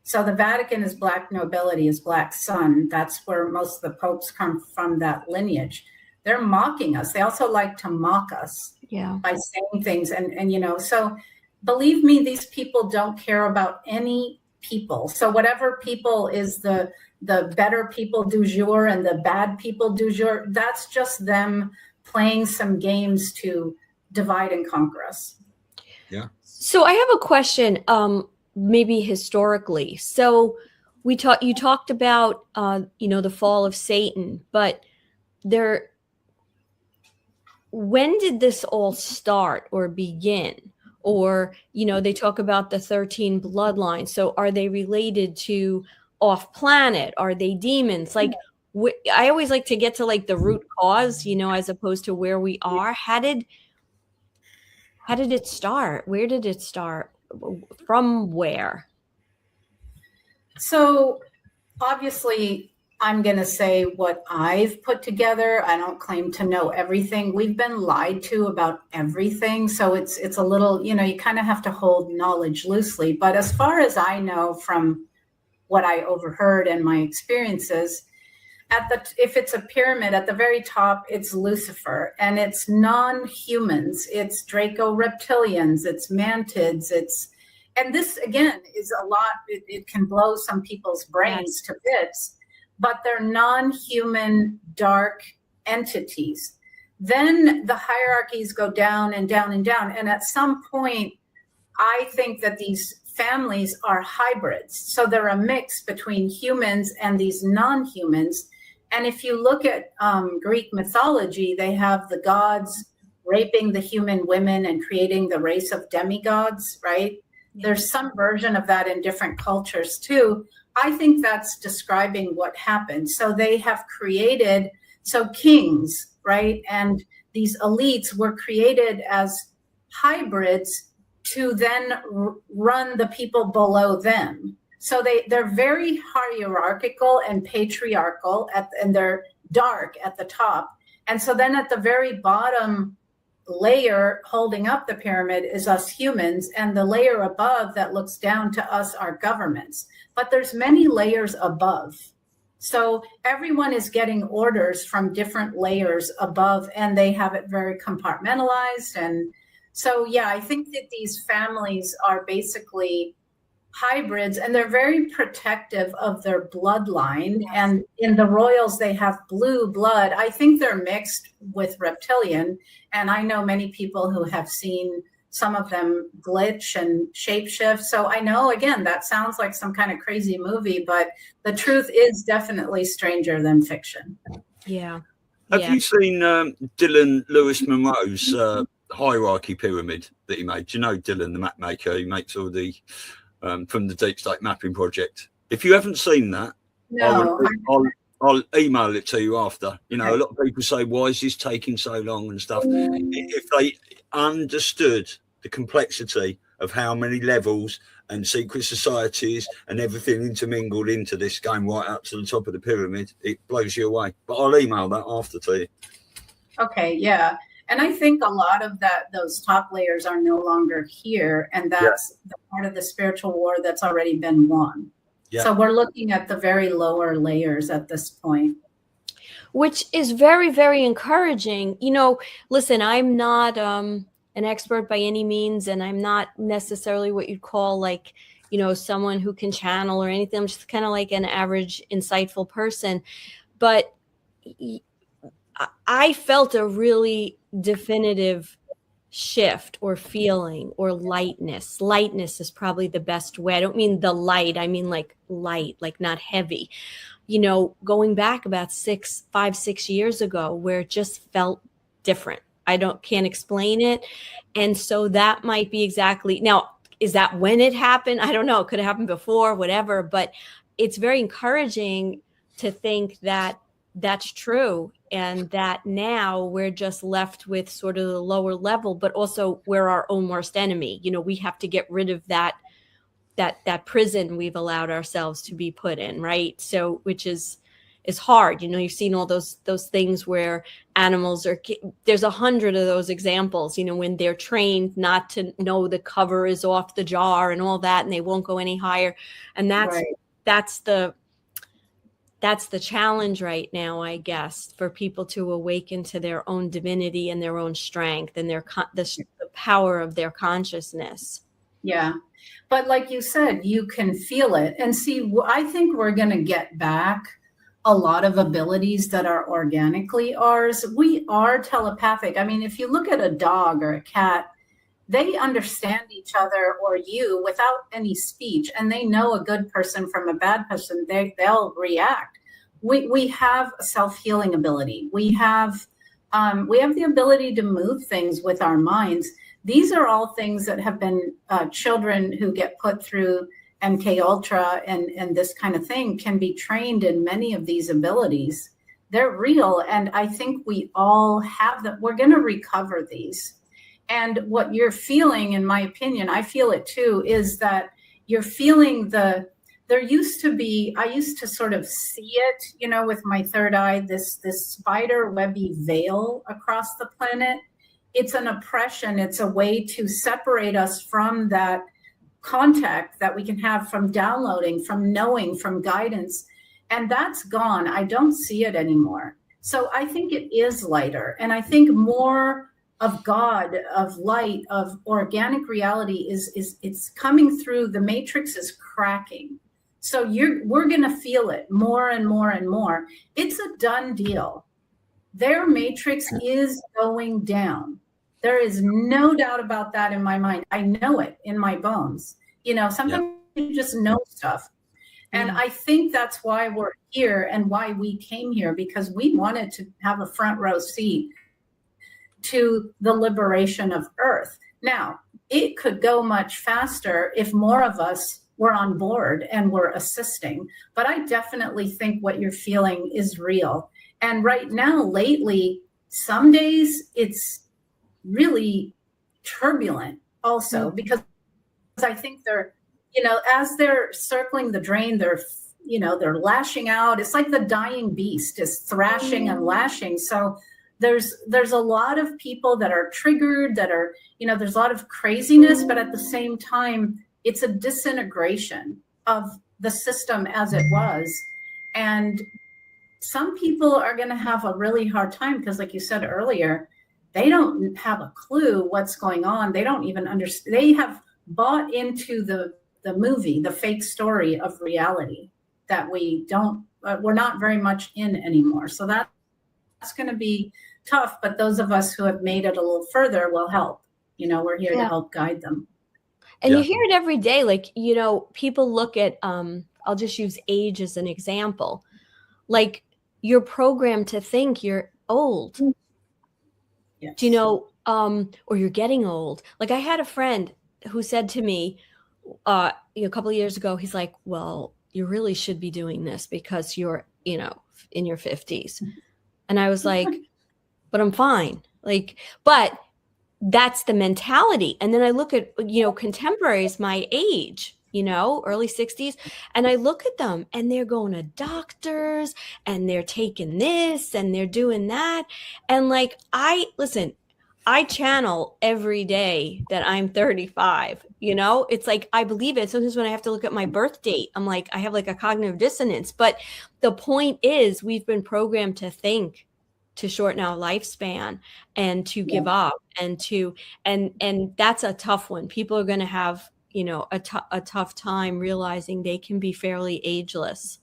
So the Vatican is Black nobility, is Black sun. That's where most of the popes come from, that lineage. They're mocking us. They also like to mock us by saying things. And so believe me, these people don't care about any people. So whatever people is the better people du jour and the bad people du jour, that's just them playing some games to divide and conquer us. Yeah. So I have a question, maybe historically. So you talked about, the fall of Satan, but when did this all start or begin? Or, they talk about the 13 bloodlines. So are they related to off planet? Are they demons? Like, I always like to get to the root cause, as opposed to where we are. How did it start? Where did it start? From where? So obviously, I'm going to say what I've put together. I don't claim to know everything. We've been lied to about everything. So it's a little, you kind of have to hold knowledge loosely. But as far as I know from what I overheard and my experiences, if it's a pyramid, at the very top, it's Lucifer, and it's non-humans. It's Draco-reptilians, it's mantids, and this again is a lot. It can blow some people's brains to bits. But they're non-human dark entities. Then the hierarchies go down and down and down. And at some point, I think that these families are hybrids. So they're a mix between humans and these non-humans. And if you look at Greek mythology, they have the gods raping the human women and creating the race of demigods, right? Yeah. There's some version of that in different cultures too. I think that's describing what happened. So they have created, kings, right? And these elites were created as hybrids to then run the people below them. So they're very hierarchical and patriarchal, and they're dark at the top. And so then at the very bottom, layer holding up the pyramid is us humans, and the layer above that looks down to us are governments. But there's many layers above. So everyone is getting orders from different layers above, and they have it very compartmentalized. And so, yeah, I think that these families are basically hybrids, and they're very protective of their bloodline. Yes. And in the royals, they have blue blood. I think they're mixed with reptilian. And I know many people who have seen some of them glitch and shapeshift. So I know, again, that sounds like some kind of crazy movie, but the truth is definitely stranger than fiction. Yeah. Have you seen Dylan Lewis Monroe's hierarchy pyramid that he made? Do you know Dylan, the map maker? He makes all the from the Deep State Mapping Project. If you haven't seen that, no, I'll email it to you after. You know, a lot of people say, why is this taking so long and stuff? If they understood the complexity of how many levels and secret societies and everything intermingled into this, going right up to the top of the pyramid, it blows you away. But I'll email that after to you. Okay, yeah. And I think a lot of those top layers are no longer here. And that's the part of the spiritual war that's already been won. Yeah. So we're looking at the very lower layers at this point. Which is very, very encouraging. You know, listen, I'm not an expert by any means, and I'm not necessarily what you'd call like, you know, someone who can channel or anything. I'm just kind of like an average, insightful person. But I felt a really definitive shift or feeling or lightness. Lightness is probably the best way. I don't mean the light. I mean like light, like not heavy. You know, going back about 5, 6 years ago, where it just felt different. Can't explain it. And so that might be exactly, now, is that when it happened? I don't know. It could have happened before, whatever, but it's very encouraging to think that that's true. And that now we're just left with sort of the lower level, but also we're our own worst enemy. You know, we have to get rid of that prison we've allowed ourselves to be put in, right? So, which is hard. You know, you've seen all those things where animals there's 100 of those examples, you know, when they're trained not to know the cover is off the jar and all that, and they won't go any higher. And that's the challenge right now, I guess, for people to awaken to their own divinity and their own strength and the power of their consciousness. Yeah. But like you said, you can feel it. And see, I think we're going to get back a lot of abilities that are organically ours. We are telepathic. I mean, if you look at a dog or a cat, they understand each other or you without any speech, and they know a good person from a bad person. They'll react. We have a self-healing ability. We have the ability to move things with our minds. These are all things that have been children who get put through MK Ultra and this kind of thing can be trained in many of these abilities. They're real, and I think we all have them. We're going to recover these. And what you're feeling, in my opinion, I feel it too, is that you're feeling I used to sort of see it, you know, with my third eye, this spider webby veil across the planet. It's an oppression. It's a way to separate us from that contact that we can have from downloading, from knowing, from guidance. And that's gone. I don't see it anymore. So I think it is lighter. And I think more of God, of light, of organic reality it's coming through. The matrix is cracking. So we're going to feel it more and more and more. It's a done deal. Their matrix is going down. There is no doubt about that in my mind. I know it in my bones. You know, sometimes you just know stuff. And I think that's why we're here and why we came here, because we wanted to have a front row seat to the liberation of Earth. Now, it could go much faster if more of us were on board and were assisting. But I definitely think what you're feeling is real. And right now, lately, some days it's really turbulent also, because I think they're, you know, as they're circling the drain, they're lashing out. It's like the dying beast is thrashing and lashing. So there's a lot of people that are triggered, that are, there's a lot of craziness, but at the same time, it's a disintegration of the system as it was. And some people are going to have a really hard time because, like you said earlier, they don't have a clue what's going on. They don't even understand. They have bought into the movie, the fake story of reality that we're not very much in anymore. So that's going to be tough, but those of us who have made it a little further will help. We're here to help guide them. And you hear it every day. Like, people look at, I'll just use age as an example. Like, you're programmed to think you're old. Yes. Or you're getting old. Like, I had a friend who said to me a couple of years ago, he's like, well, you really should be doing this because you're, in your 50s. And I was like, but I'm fine. Like, but that's the mentality. And then I look at, contemporaries my age, early 60s, and I look at them and they're going to doctors and they're taking this and they're doing that. And like, I channel every day that I'm 35, it's like, I believe it. Sometimes when I have to look at my birth date, I'm like, I have like a cognitive dissonance. But the point is, we've been programmed to think, to shorten our lifespan and to give up and that's a tough one. People are going to have, a tough time realizing they can be fairly ageless.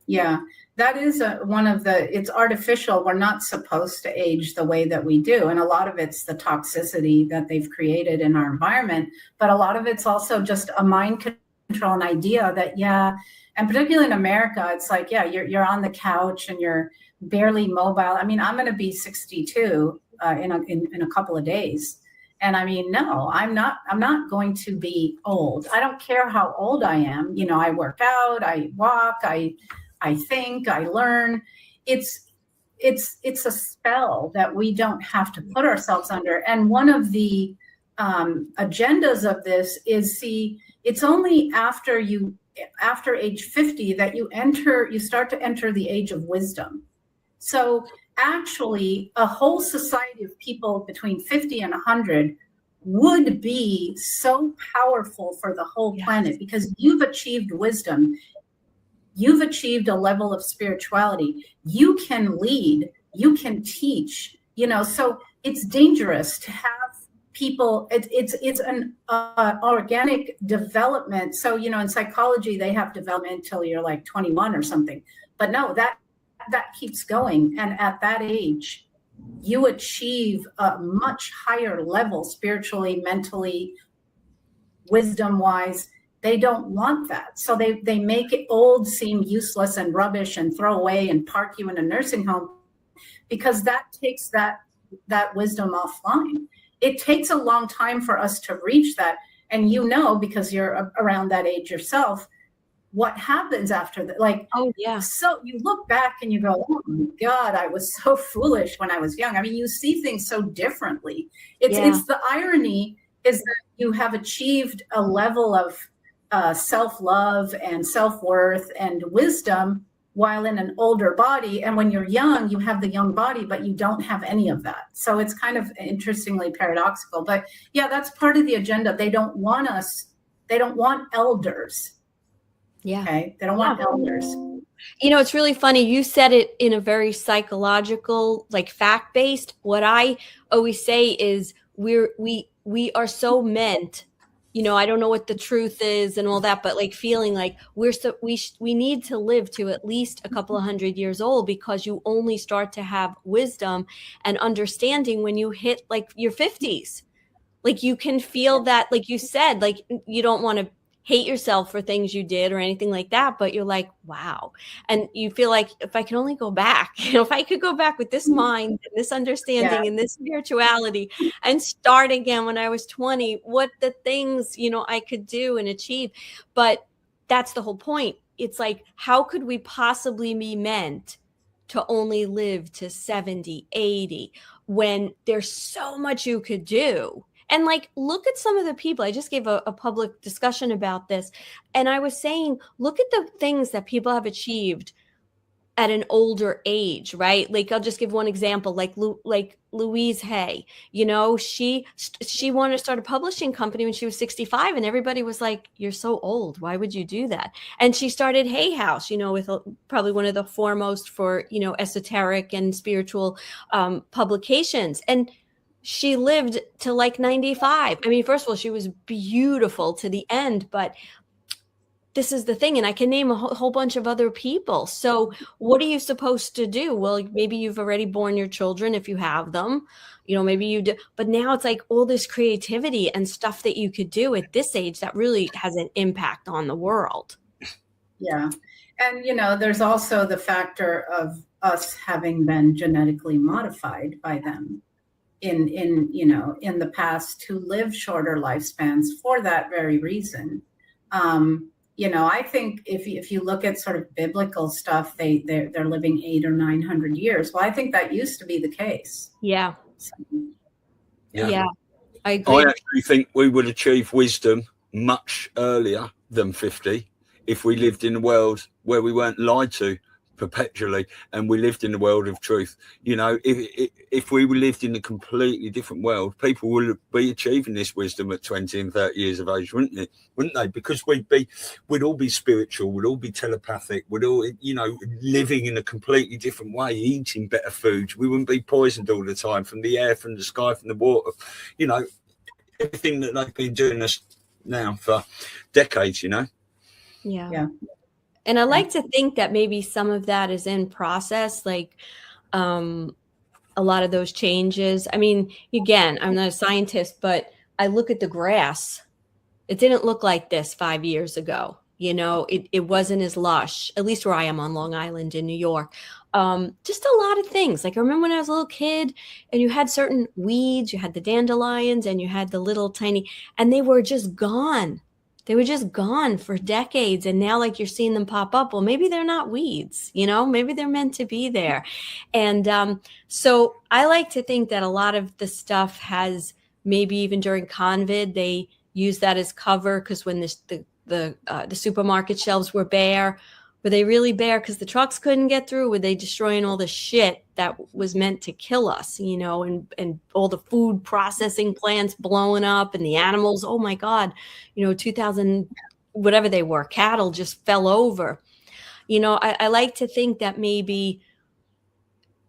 Yeah, that is it's artificial. We're not supposed to age the way that we do. And a lot of it's the toxicity that they've created in our environment. But a lot of it's also just a mind control, an idea that, and particularly in America, it's like, you're on the couch and you're barely mobile. I mean, I'm going to be 62 in a couple of days. And I mean, no, I'm not going to be old. I don't care how old I am. I work out, I walk, I think, I learn. It's a spell that we don't have to put ourselves under. And one of the agendas of this is, it's only after age 50 that you start to enter the age of wisdom. So actually, a whole society of people between 50 and 100 would be so powerful for the whole planet, because you've achieved wisdom. You've achieved a level of spirituality. You can lead, you can teach, so it's dangerous to have people. It's an organic development. So, in psychology, they have development until you're like 21 or something. But no, that keeps going. And at that age, you achieve a much higher level spiritually, mentally, wisdom-wise. They don't want that. So they make it old seem useless and rubbish and throw away and park you in a nursing home, because that takes that wisdom offline. It takes a long time for us to reach that. And because you're around that age yourself, what happens after that? Like, so you look back and you go, oh my God, I was so foolish when I was young. I mean, you see things so differently. It's the irony is that you have achieved a level of self-love and self-worth and wisdom while in an older body. And when you're young, you have the young body, but you don't have any of that. So it's kind of interestingly paradoxical. But that's part of the agenda. They don't want elders. Yeah. Okay. They don't want elders. It's really funny. You said it in a very psychological, like fact-based. What I always say is we are so meant, I don't know what the truth is and all that, but like feeling like we need to live to at least a couple of 100 years old, because you only start to have wisdom and understanding when you hit like your 50s. Like, you can feel that, like you said, like you don't want to hate yourself for things you did or anything like that, but you're like, wow. And you feel like, if I can only go back, if I could go back with this mind and this understanding and this spirituality and start again when I was 20, what the things, I could do and achieve. But that's the whole point. It's like, how could we possibly be meant to only live to 70, 80 when there's so much you could do? And like, look at some of the people. I just gave a public discussion about this. And I was saying, look at the things that people have achieved at an older age, right? Like I'll just give one example, like Louise Hay, you know, she wanted to start a publishing company when she was 65, and everybody was like, "You're so old. Why would you do that?" And she started Hay House, you know, with probably one of the foremost for, you know, esoteric and spiritual publications. And she lived to like 95. I mean, first of all, she was beautiful to the end, but this is the thing. And I can name a whole bunch of other people. So what are you supposed to do? Well, maybe you've already born your children if you have them, you know, maybe you do. But now it's like all this creativity and stuff that you could do at this age that really has an impact on the world. Yeah. And, you know, there's also the factor of us having been genetically modified by them in you know, in the past to live shorter lifespans for that very reason. You know, I think if you look at sort of biblical stuff, they're living 800 or 900 years. Well, I think that used to be the case. Yeah. So, Yeah. I agree. I actually think we would achieve wisdom much earlier than 50 if we lived in a world where we weren't lied to perpetually and we lived in the world of truth. You know, if we lived in a completely different world, people would be achieving this wisdom at 20 and 30 years of age, wouldn't they? Because we'd all be spiritual, we'd all be telepathic, we'd all, you know, living in a completely different way, eating better foods. We wouldn't be poisoned all the time from the air, from the sky, from the water. You know, everything that they've been doing us now for decades, you know. Yeah. And I like to think that maybe some of that is in process, like a lot of those changes. I mean, again, I'm not a scientist, but I look at the grass. It didn't look like this 5 years ago. You know, it wasn't as lush, at least where I am on Long Island in New York. Just a lot of things. Like I remember when I was a little kid and you had certain weeds, you had the dandelions and you had the little tiny, and they were just gone. They were just gone for decades. And now like you're seeing them pop up. Well, maybe they're not weeds, you know, maybe they're meant to be there. And so I like to think that a lot of the stuff has, maybe even during COVID, they use that as cover, because when the supermarket shelves were bare, were they really bare because the trucks couldn't get through? Were they destroying all the shit that was meant to kill us, you know, and all the food processing plants blowing up and the animals? Oh my God, you know, 2,000, whatever they were, cattle just fell over. You know, I like to think that maybe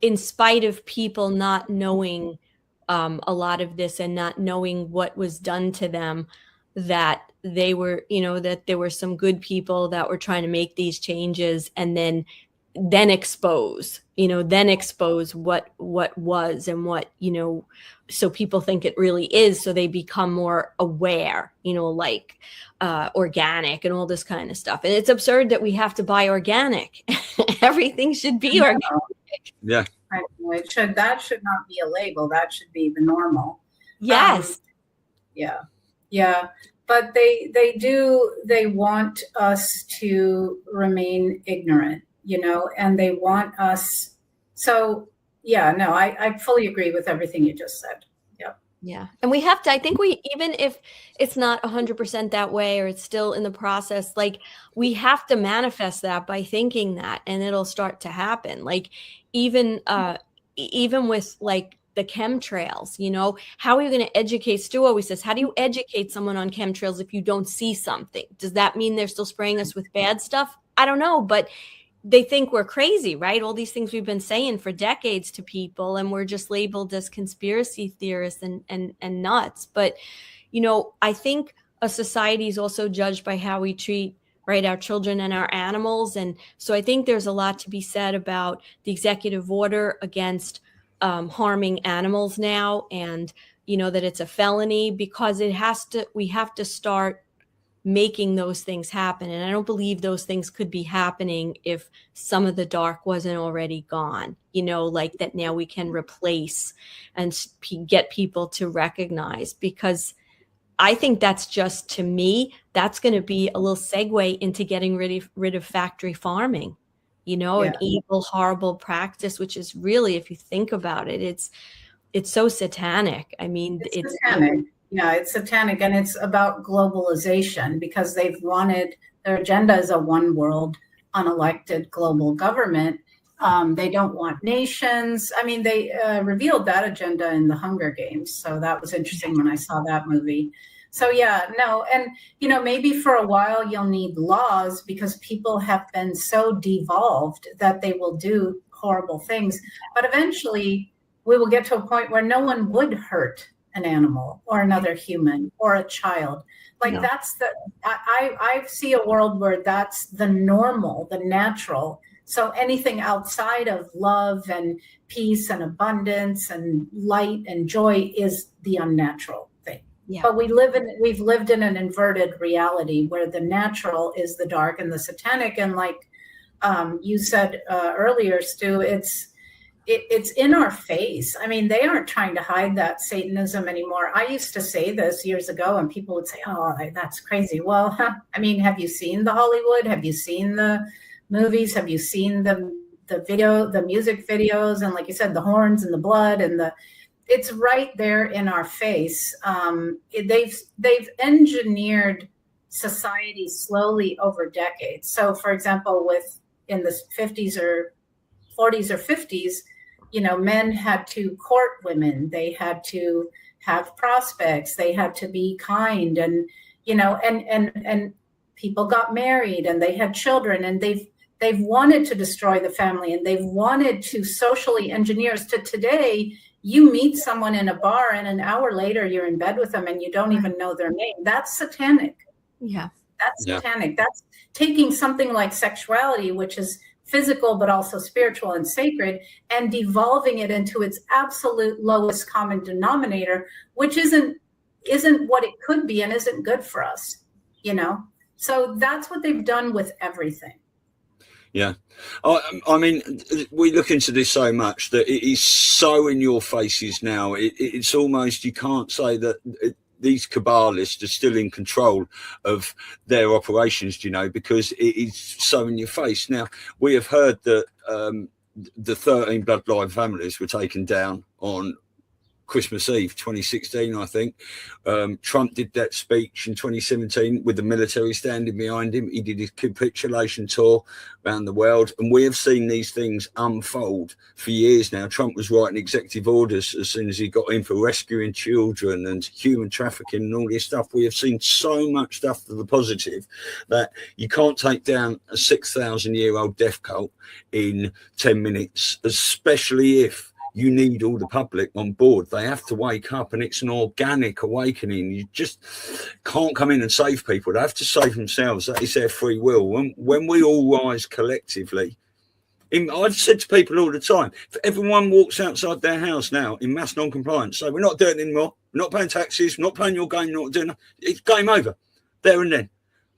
in spite of people not knowing a lot of this and not knowing what was done to them, that they were, you know, that there were some good people that were trying to make these changes and then expose, you know, what was and what, you know, so people think it really is. So they become more aware, you know, like organic and all this kind of stuff. And it's absurd that we have to buy organic. Everything should be organic. Yeah. That should not be a label. That should be the normal. Yes. Yeah. But they want us to remain ignorant, you know, and they want us. So, yeah, no, I fully agree with everything you just said. Yep. Yeah. And we have to, I think even if it's not 100% that way, or it's still in the process, like we have to manifest that by thinking that, and it'll start to happen. Like even with like the chemtrails, you know, how are you going to educate? Stu always says, how do you educate someone on chemtrails if you don't see something? Does that mean they're still spraying us with bad stuff? I don't know, but they think we're crazy, right? All these things we've been saying for decades to people, and we're just labeled as conspiracy theorists and nuts. But, you know, I think a society is also judged by how we treat, right, our children and our animals. And so I think there's a lot to be said about the executive order against harming animals now, and, you know, that it's a felony, because we have to start making those things happen. And I don't believe those things could be happening if some of the dark wasn't already gone, you know, like that now we can replace and get people to recognize, because I think that's just, to me, that's going to be a little segue into getting rid of factory farming, you know, an evil, horrible practice, which is really, if you think about it, it's so satanic. I mean, it's satanic. Yeah, it's satanic, and it's about globalization, because they've wanted, their agenda is a one world, unelected global government. They don't want nations. I mean, they revealed that agenda in the Hunger Games. So that was interesting when I saw that movie. So yeah, no. And, you know, maybe for a while you'll need laws because people have been so devolved that they will do horrible things. But eventually we will get to a point where no one would hurt an animal or another human or a child. Like that's the, I see a world where that's the normal, the natural. So anything outside of love and peace and abundance and light and joy is the unnatural thing. Yeah. But we've lived in an inverted reality where the natural is the dark and the satanic. And like you said earlier, Stu, it's in our face. I mean, they aren't trying to hide that Satanism anymore. I used to say this years ago and people would say, oh, that's crazy. Well, I mean, have you seen the Hollywood? Have you seen the movies? Have you seen the music videos? And like you said, the horns and the blood and it's right there in our face. They've engineered society slowly over decades. So for example, in the 50s or 40s or 50s, you know, men had to court women. They had to have prospects. They had to be kind and, you know, and people got married and they had children and they've wanted to destroy the family and they've wanted to socially engineer us to today. You meet someone in a bar and an hour later you're in bed with them and you don't even know their name. That's satanic. Yeah. That's satanic. That's taking something like sexuality, which is physical, but also spiritual and sacred, and devolving it into its absolute lowest common denominator, which isn't what it could be and isn't good for us, you know? So that's what they've done with everything. Yeah. I mean, we look into this so much that it is so in your faces now. It's almost, you can't say that these Kabbalists are still in control of their operations, you know, because it is so in your face. Now, we have heard that the 13 bloodline families were taken down on Christmas Eve 2016, I think. Trump did that speech in 2017 with the military standing behind him. He did his capitulation tour around the world, and we have seen these things unfold for years now. Trump was writing executive orders as soon as he got in for rescuing children and human trafficking and all this stuff. We have seen so much stuff to the positive that you can't take down a 6,000-year-old death cult in 10 minutes, especially if you need all the public on board. They have to wake up, and it's an organic awakening. You just can't come in and save people. They have to save themselves. That is their free will. When we all rise collectively, I've said to people all the time, if everyone walks outside their house now in mass non-compliance, so we're not doing it anymore, we're not paying taxes, we're not playing your game, not doing it, it's game over there and then.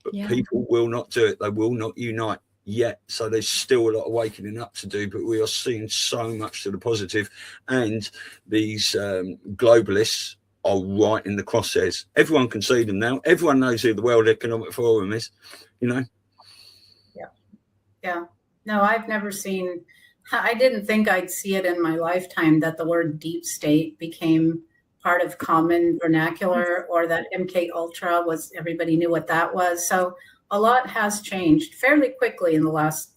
But people will not do it. They will not unite yet. So there's still a lot of waking up to do, but we are seeing so much to the positive, and these globalists are right in the crosshairs. Everyone can see them now. Everyone knows who the World Economic Forum is, you know. Yeah. No, I've never seen, I didn't think I'd see it in my lifetime that the word deep state became part of common vernacular, or that MK Ultra was, everybody knew what that was. So a lot has changed fairly quickly in the last,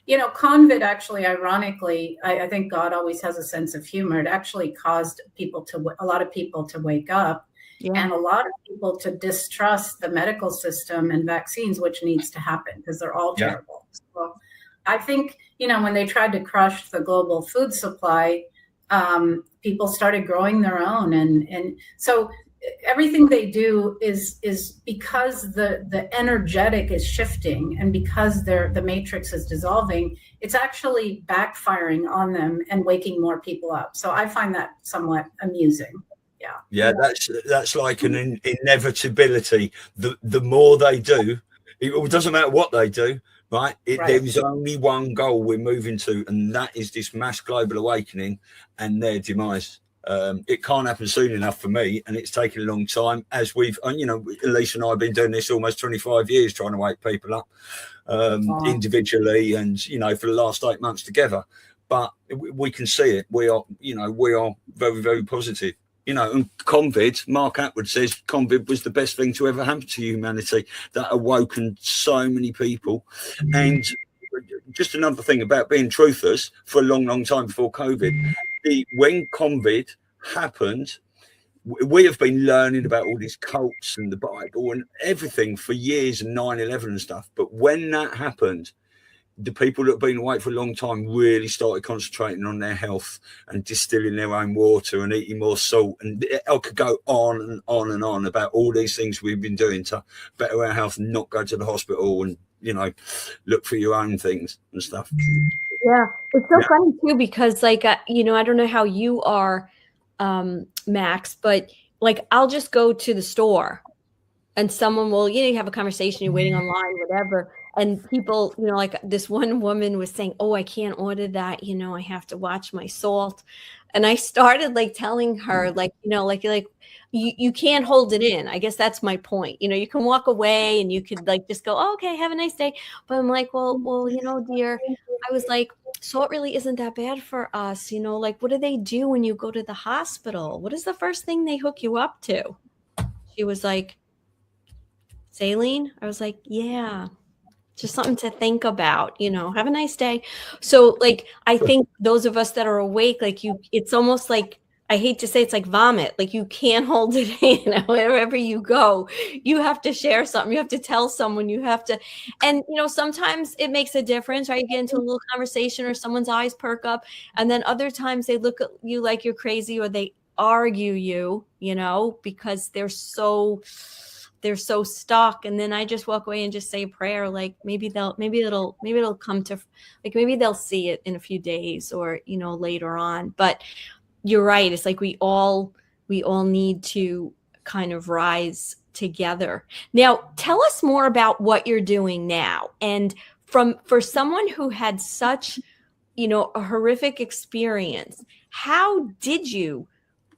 you know, COVID actually, ironically, I think God always has a sense of humor. It actually caused a lot of people to wake up, and a lot of people to distrust the medical system and vaccines, which needs to happen because they're all terrible. So I think, you know, when they tried to crush the global food supply, people started growing their own. And so everything they do is because the energetic is shifting, and because the matrix is dissolving, it's actually backfiring on them and waking more people up. So I find that somewhat amusing. Yeah, that's like an inevitability. The more they do, it doesn't matter what they do, right? There is only one goal we're moving to, and that is this mass global awakening and their demise. It can't happen soon enough for me, and it's taken a long time. As we've, you know, Elisa and I have been doing this almost 25 years, trying to wake people up individually, and, you know, for the last 8 months together. But we can see it. We are very, very positive. You know, and COVID, Mark Atwood says COVID was the best thing to ever happen to humanity. That awoken so many people, and just another thing about being truthers for a long time before COVID. When COVID happened, we have been learning about all these cults and the Bible and everything for years, and 9/11 and stuff. But when that happened, the people that have been awake for a long time really started concentrating on their health and distilling their own water and eating more salt. And I could go on and on and on about all these things we've been doing to better our health and not go to the hospital and, you know, look for your own things and stuff. Yeah, it's so funny too, because like, you know, I don't know how you are, Max, but like, I'll just go to the store and someone will, you know, you have a conversation, you're waiting online, whatever. And people, you know, like this one woman was saying, oh, I can't order that. You know, I have to watch my salt. And I started like telling her, like, you know, like you can't hold it in. I guess that's my point. You know, you can walk away and you could like just go, oh, okay, have a nice day. But I'm like, well, you know, dear, I was like, salt really isn't that bad for us. You know, like, what do they do when you go to the hospital? What is the first thing they hook you up to? She was like, saline? I was like, yeah. Just something to think about, you know, have a nice day. So like, I think those of us that are awake, like it's almost like, I hate to say it's like vomit, like you can't hold it in. Wherever you go, you have to share something. You have to tell someone, you have to, and you know, sometimes it makes a difference, right? You get into a little conversation or someone's eyes perk up. And then other times they look at you like you're crazy or they argue you know, because they're so stuck. And then I just walk away and just say a prayer. Like maybe it'll come to, like, maybe they'll see it in a few days or, you know, later on. But you're right. It's like we all need to kind of rise together. Now, tell us more about what you're doing now. And for someone who had such, you know, a horrific experience, how did you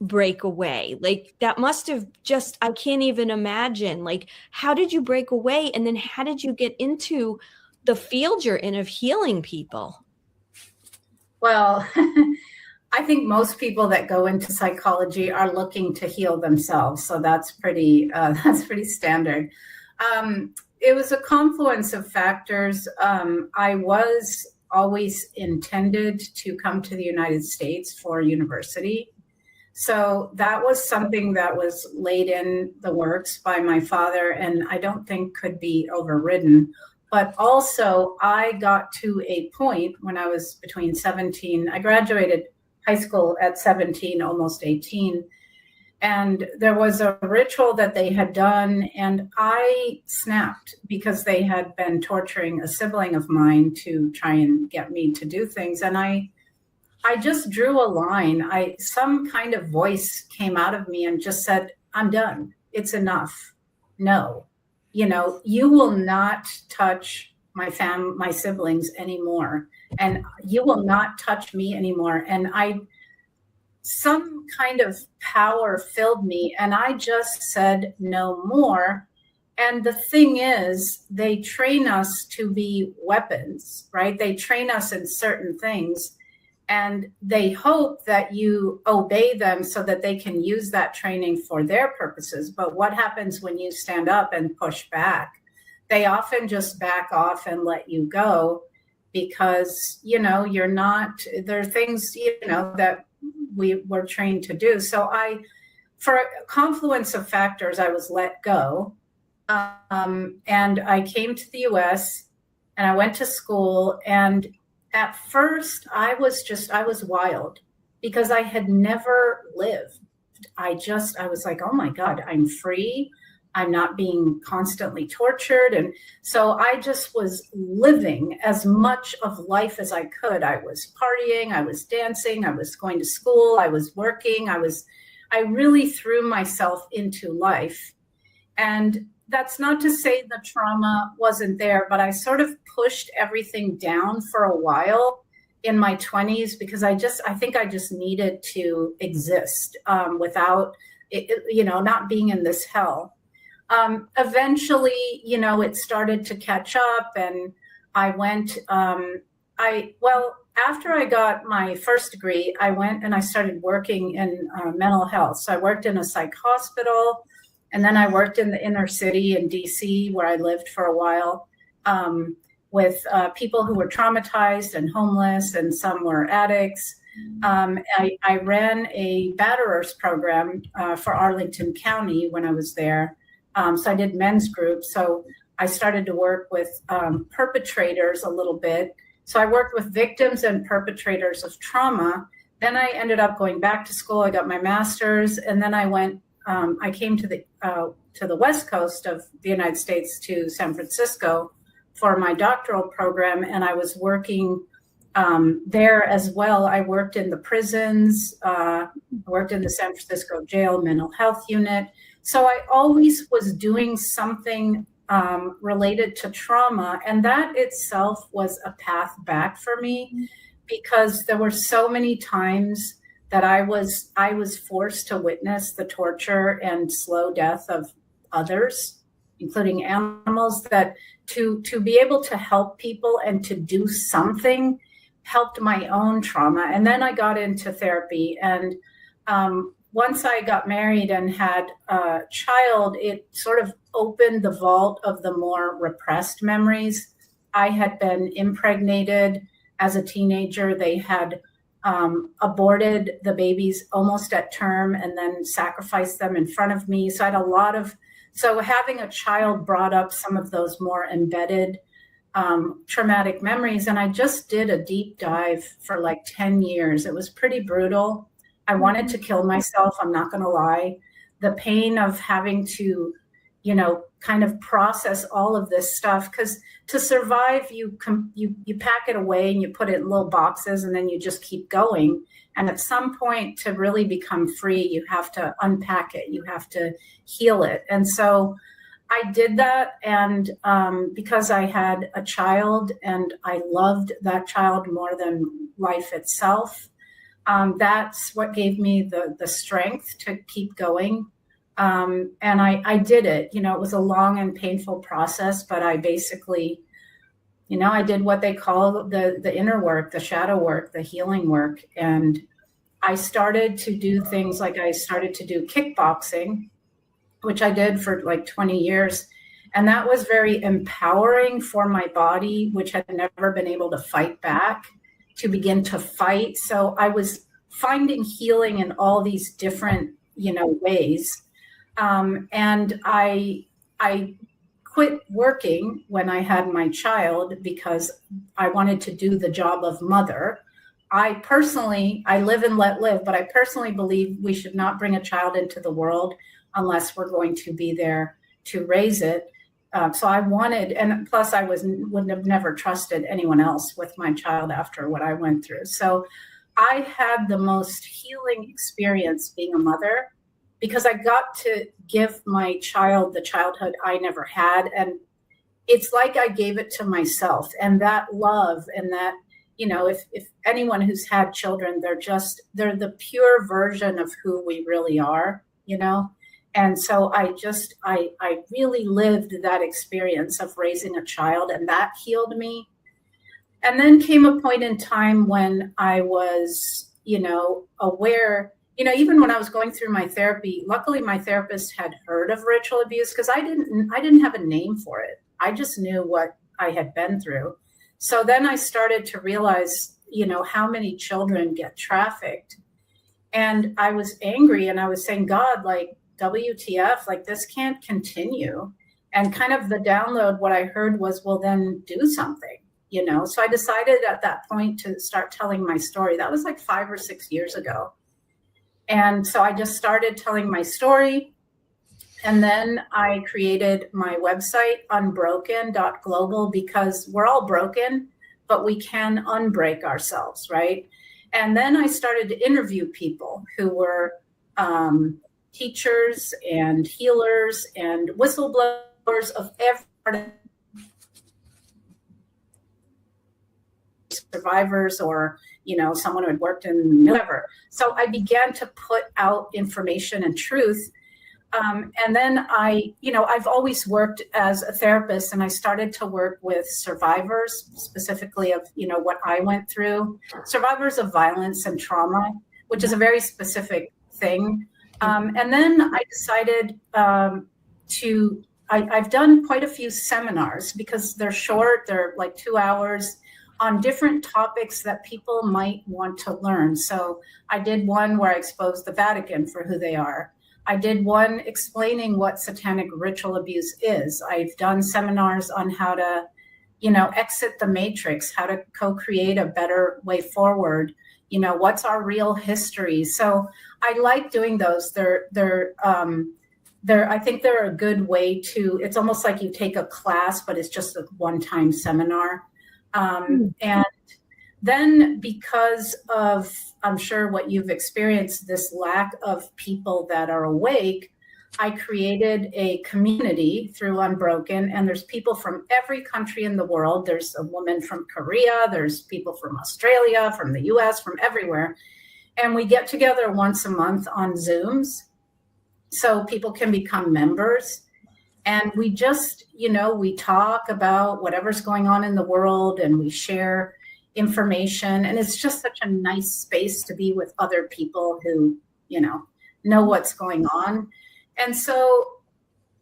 break away? Like that must have just, I can't even imagine, like, how did you break away? And then how did you get into the field you're in of healing people? Well, I think most people that go into psychology are looking to heal themselves. So that's pretty standard. It was a confluence of factors. I was always intended to come to the United States for university. So that was something that was laid in the works by my father, and I don't think could be overridden. But also, I got to a point when I was between 17. I graduated high school at 17, almost 18. And there was a ritual that they had done, and I snapped because they had been torturing a sibling of mine to try and get me to do things. And I just drew a line. Some kind of voice came out of me and just said, I'm done. It's enough. No, you know, you will not touch my siblings anymore. And you will not touch me anymore. And some kind of power filled me. And I just said no more. And the thing is, they train us to be weapons, right? They train us in certain things. And they hope that you obey them so that they can use that training for their purposes. But what happens when you stand up and push back? They often just back off and let you go because, you know, there are things, you know, that we were trained to do. So for a confluence of factors, I was let go. And I came to the US and I went to school, and at first, I was wild because I had never lived. I was like, oh my God, I'm free. I'm not being constantly tortured. And so I just was living as much of life as I could. I was partying, I was dancing, I was going to school, I was working. I really threw myself into life. And that's not to say the trauma wasn't there, but I sort of pushed everything down for a while in my 20s because I think I just needed to exist without, you know, not being in this hell. Eventually, you know, it started to catch up, and I went, after I got my first degree, I went and I started working in mental health. So I worked in a psych hospital. And then I worked in the inner city in DC where I lived for a while. with people who were traumatized and homeless, and some were addicts. I ran a batterers program for Arlington County when I was there. So I did men's groups. So I started to work with perpetrators a little bit. So I worked with victims and perpetrators of trauma. Then I ended up going back to school. I got my master's, and then I came to the West Coast of the United States, to San Francisco, for my doctoral program, and I was working there as well. I worked in the prisons, worked in the San Francisco jail mental health unit. So I always was doing something related to trauma, and that itself was a path back for me, because there were so many times that I was forced to witness the torture and slow death of others, including animals, that to be able to help people and to do something helped my own trauma. And then I got into therapy, and once I got married and had a child, it sort of opened the vault of the more repressed memories. I had been impregnated as a teenager. They had aborted the babies almost at term and then sacrificed them in front of me. So I had so having a child brought up some of those more embedded traumatic memories. And I just did a deep dive for like 10 years. It was pretty brutal. I wanted to kill myself. I'm not going to lie. The pain of having to, kind of process all of this stuff, because to survive, you pack it away and you put it in little boxes, and then you just keep going. And at some point, to really become free, you have to unpack it. You have to heal it. And so I did that. And because I had a child and I loved that child more than life itself, that's what gave me the strength to keep going. And I did it. It was a long and painful process, but I basically, I did what they call the inner work, the shadow work, the healing work. And I started to do things like I started to do kickboxing, which I did for like 20 years. And that was very empowering for my body, which had never been able to fight back, to begin to fight. So I was finding healing in all these different, ways. And I quit working when I had my child because I wanted to do the job of mother. I live and let live, but I personally believe we should not bring a child into the world unless we're going to be there to raise it. So I wanted, and plus I would have never trusted anyone else with my child after what I went through. So I had the most healing experience being a mother, because I got to give my child the childhood I never had. And it's like I gave it to myself. And that love and that, if anyone who's had children, they're the pure version of who we really are, And so I really lived that experience of raising a child, and that healed me. And then came a point in time when I was, aware, even when I was going through my therapy, luckily my therapist had heard of ritual abuse, because I didn't have a name for it. I just knew what I had been through. So then I started to realize, how many children get trafficked. And I was angry, and I was saying, God, like, WTF, like, this can't continue. And kind of the download, what I heard was, well, then do something, So I decided at that point to start telling my story. That was like 5 or 6 years ago. And so I just started telling my story. And then I created my website, unbroken.global, because we're all broken, but we can unbreak ourselves, right? And then I started to interview people who were teachers and healers and whistleblowers of every part of survivors, or someone who had worked in whatever. So I began to put out information and truth. And then I've always worked as a therapist, and I started to work with survivors, specifically of, what I went through, survivors of violence and trauma, which is a very specific thing. And then I decided to I've done quite a few seminars because they're short, they're like 2 hours on different topics that people might want to learn. So I did one where I exposed the Vatican for who they are. I did one explaining what satanic ritual abuse is. I've done seminars on how to, exit the matrix, how to co-create a better way forward. What's our real history? So I like doing those. I think they're a good way to, it's almost like you take a class, but it's just a one-time seminar. And then because of, I'm sure what you've experienced, this lack of people that are awake, I created a community through Unbroken, and there's people from every country in the world. There's a woman from Korea, there's people from Australia, from the US, from everywhere. And we get together once a month on Zooms so people can become members. And we just, we talk about whatever's going on in the world, and we share information. And it's just such a nice space to be with other people who, know what's going on. And so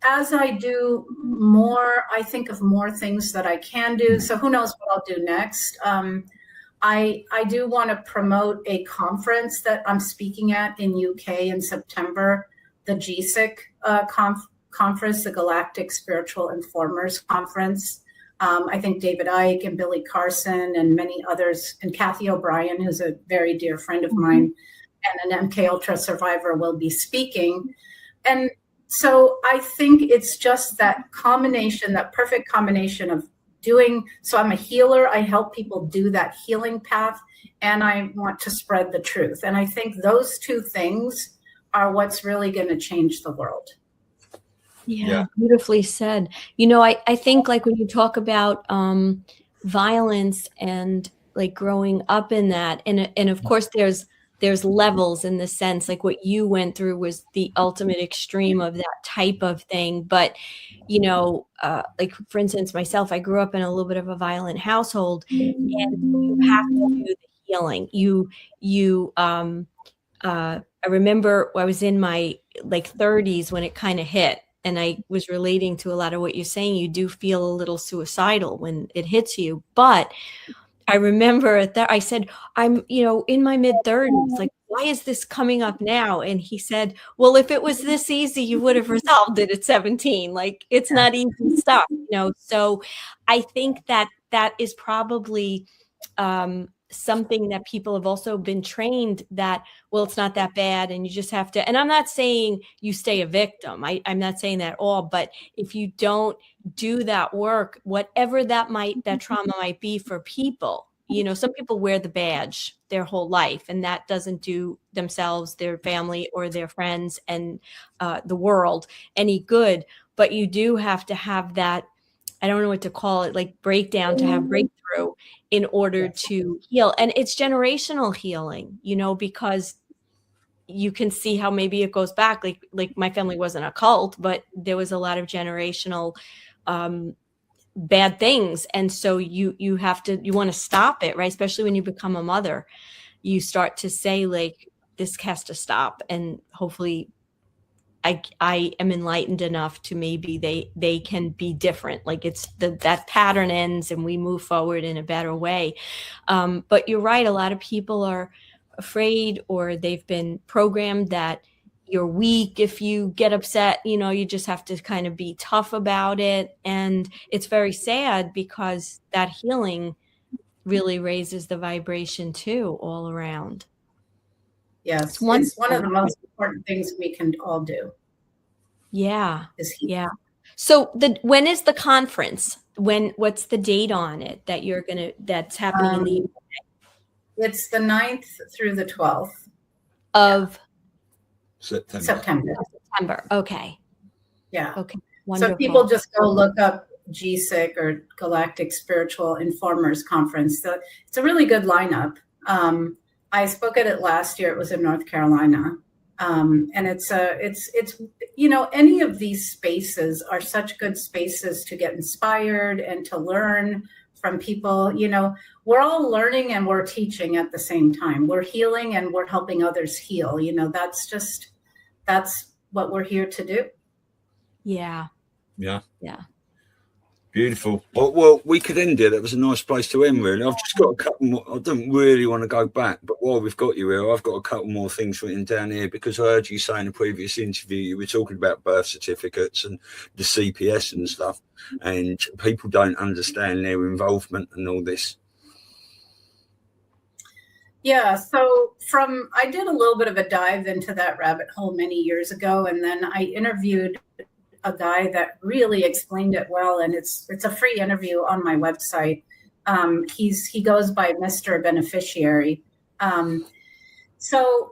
as I do more, I think of more things that I can do. So who knows what I'll do next. I do want to promote a conference that I'm speaking at in UK in September, the GSIC conference, the Galactic Spiritual Informers Conference. I think David Icke and Billy Carson and many others, and Kathy O'Brien, who's a very dear friend of mine and an MK Ultra survivor, will be speaking. And so I think it's just that combination, that perfect combination of doing, so I'm a healer, I help people do that healing path, and I want to spread the truth. And I think those two things are what's really going to change the world. Yeah, beautifully said. I think like when you talk about violence and like growing up in that, and of course there's levels in the sense, like what you went through was the ultimate extreme of that type of thing. But, like for instance, myself, I grew up in a little bit of a violent household, and you have to do the healing. I remember I was in my like 30s when it kind of hit, and I was relating to a lot of what you're saying. You do feel a little suicidal when it hits you, but I remember that I said, I'm, in my mid 30s, like, why is this coming up now? And he said, well, if it was this easy, you would have resolved it at 17. Like, it's not easy stuff, So I think that is probably something that people have also been trained that, well, it's not that bad and you just have to, and I'm not saying you stay a victim. I'm not saying that at all, but if you don't do that work, whatever that trauma might be for people, some people wear the badge their whole life, and that doesn't do themselves, their family, or their friends and the world any good. But you do have to have that, I don't know what to call it, like breakdown to have breakthrough in order to heal. And it's generational healing, because you can see how maybe it goes back. Like my family wasn't a cult, but there was a lot of generational bad things. And so you want to stop it, right? Especially when you become a mother, you start to say like, this has to stop. And hopefully I am enlightened enough to maybe they can be different. Like it's that pattern ends and we move forward in a better way. But you're right. A lot of people are afraid, or they've been programmed that you're weak if you get upset. You just have to kind of be tough about it. And it's very sad because that healing really raises the vibration too, all around. Yes, it's one of the most important things we can all do. Yeah. So when is the conference? What's the date on it that's happening in the UK? It's the 9th through the 12th of September. Okay. Yeah. Okay. Wonderful. So people just go look up GSIC or Galactic Spiritual Informers Conference. So it's a really good lineup. I spoke at it last year. It was in North Carolina. And it's any of these spaces are such good spaces to get inspired and to learn from people. We're all learning and we're teaching at the same time. We're healing and we're helping others heal. That's what we're here to do. Yeah. Yeah. Yeah. Beautiful. Well, we could end it. That was a nice place to end, really. I've just got a couple more. I don't really want to go back, but while we've got you here, I've got a couple more things written down here because I heard you say in a previous interview you were talking about birth certificates and the CPS and stuff, and people don't understand their involvement and all this. Yeah, so I did a little bit of a dive into that rabbit hole many years ago, and then I interviewed a guy that really explained it well, and it's a free interview on my website. He goes by Mr. Beneficiary. So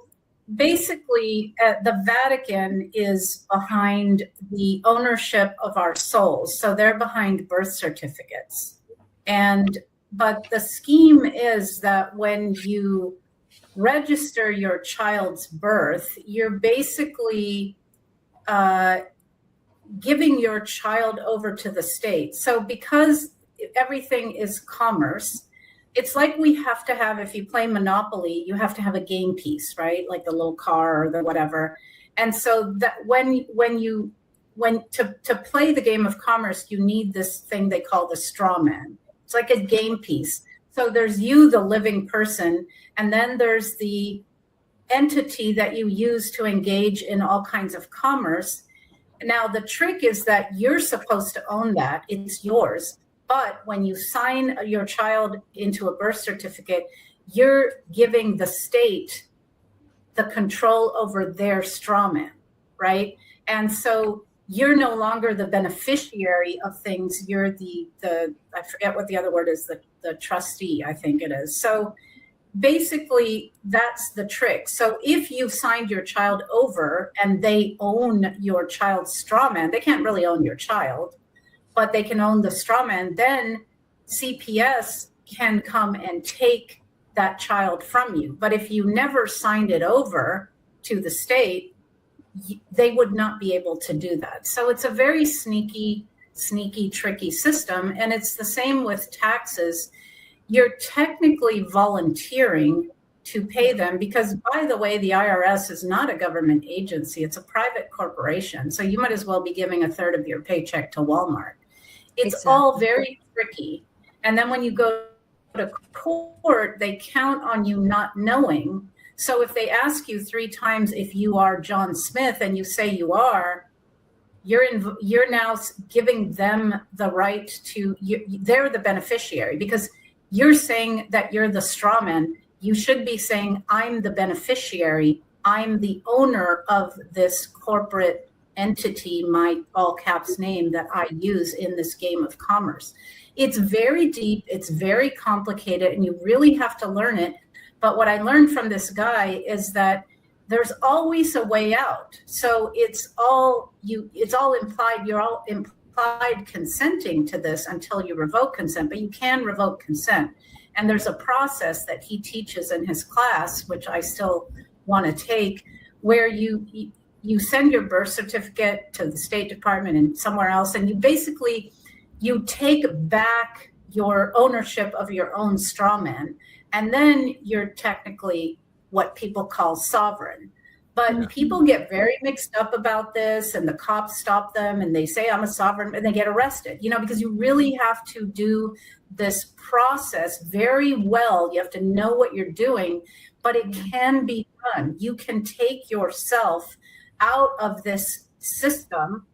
basically, the Vatican is behind the ownership of our souls. So they're behind birth certificates. But the scheme is that when you register your child's birth, you're basically giving your child over to the state. So because everything is commerce, it's like we have to have, if you play Monopoly, you have to have a game piece, right? Like the little car or the whatever. And so that when to play the game of commerce, you need this thing they call the straw man. It's like a game piece. So there's you, the living person, and then there's the entity that you use to engage in all kinds of commerce. Now, the trick is that you're supposed to own that. It's yours. But when you sign your child into a birth certificate, you're giving the state the control over their straw man, right? And so you're no longer the beneficiary of things. You're the I forget what the other word is, the trustee, I think it is. So basically, that's the trick. So if you signed your child over and they own your child's straw man, they can't really own your child, but they can own the straw man, then CPS can come and take that child from you. But if you never signed it over to the state, they would not be able to do that. So it's a very sneaky, tricky system. And it's the same with taxes. You're technically volunteering to pay them because, by the way, the IRS is not a government agency. It's a private corporation. So you might as well be giving a third of your paycheck to Walmart. It's exactly. All very tricky. And then when you go to court, they count on you not knowing. So if they ask you 3 times if you are John Smith and you say you are, you're now giving them the right to, they're the beneficiary because you're saying that you're the straw man. You should be saying, I'm the beneficiary. I'm the owner of this corporate entity, my all caps name that I use in this game of commerce. It's very deep. It's very complicated, and you really have to learn it. But what I learned from this guy is that there's always a way out. So it's all implied. You're all implied consenting to this until you revoke consent, but you can revoke consent. And there's a process that he teaches in his class, which I still want to take, where you send your birth certificate to the State Department and somewhere else, and you take back your ownership of your own straw man. And then you're technically what people call sovereign. But people get very mixed up about this, and the cops stop them and they say, I'm a sovereign, and they get arrested, because you really have to do this process very well. You have to know what you're doing, but it can be done. You can take yourself out of this system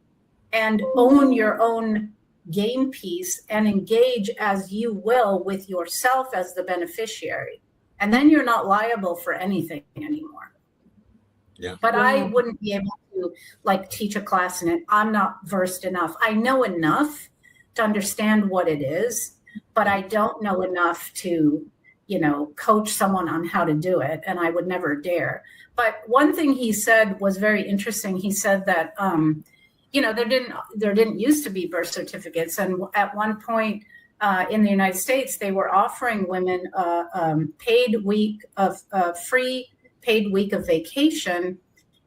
and own your own game piece and engage as you will with yourself as the beneficiary. And then you're not liable for anything anymore. Yeah. But I wouldn't be able to teach a class in it. I'm not versed enough. I know enough to understand what it is, but I don't know enough to, coach someone on how to do it. And I would never dare. But one thing he said was very interesting. He said that, there didn't used to be birth certificates. And at one point in the United States, they were offering women a free paid week of vacation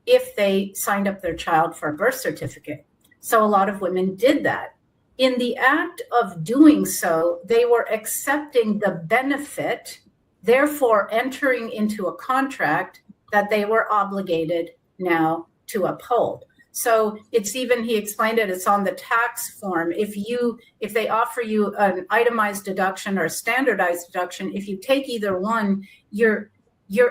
if they signed up their child for a birth certificate. So a lot of women did that. In the act of doing so, they were accepting the benefit, therefore entering into a contract that they were obligated now to uphold. So it's even, he explained it, it's on the tax form. If they offer you an itemized deduction or a standardized deduction, if you take either one, you're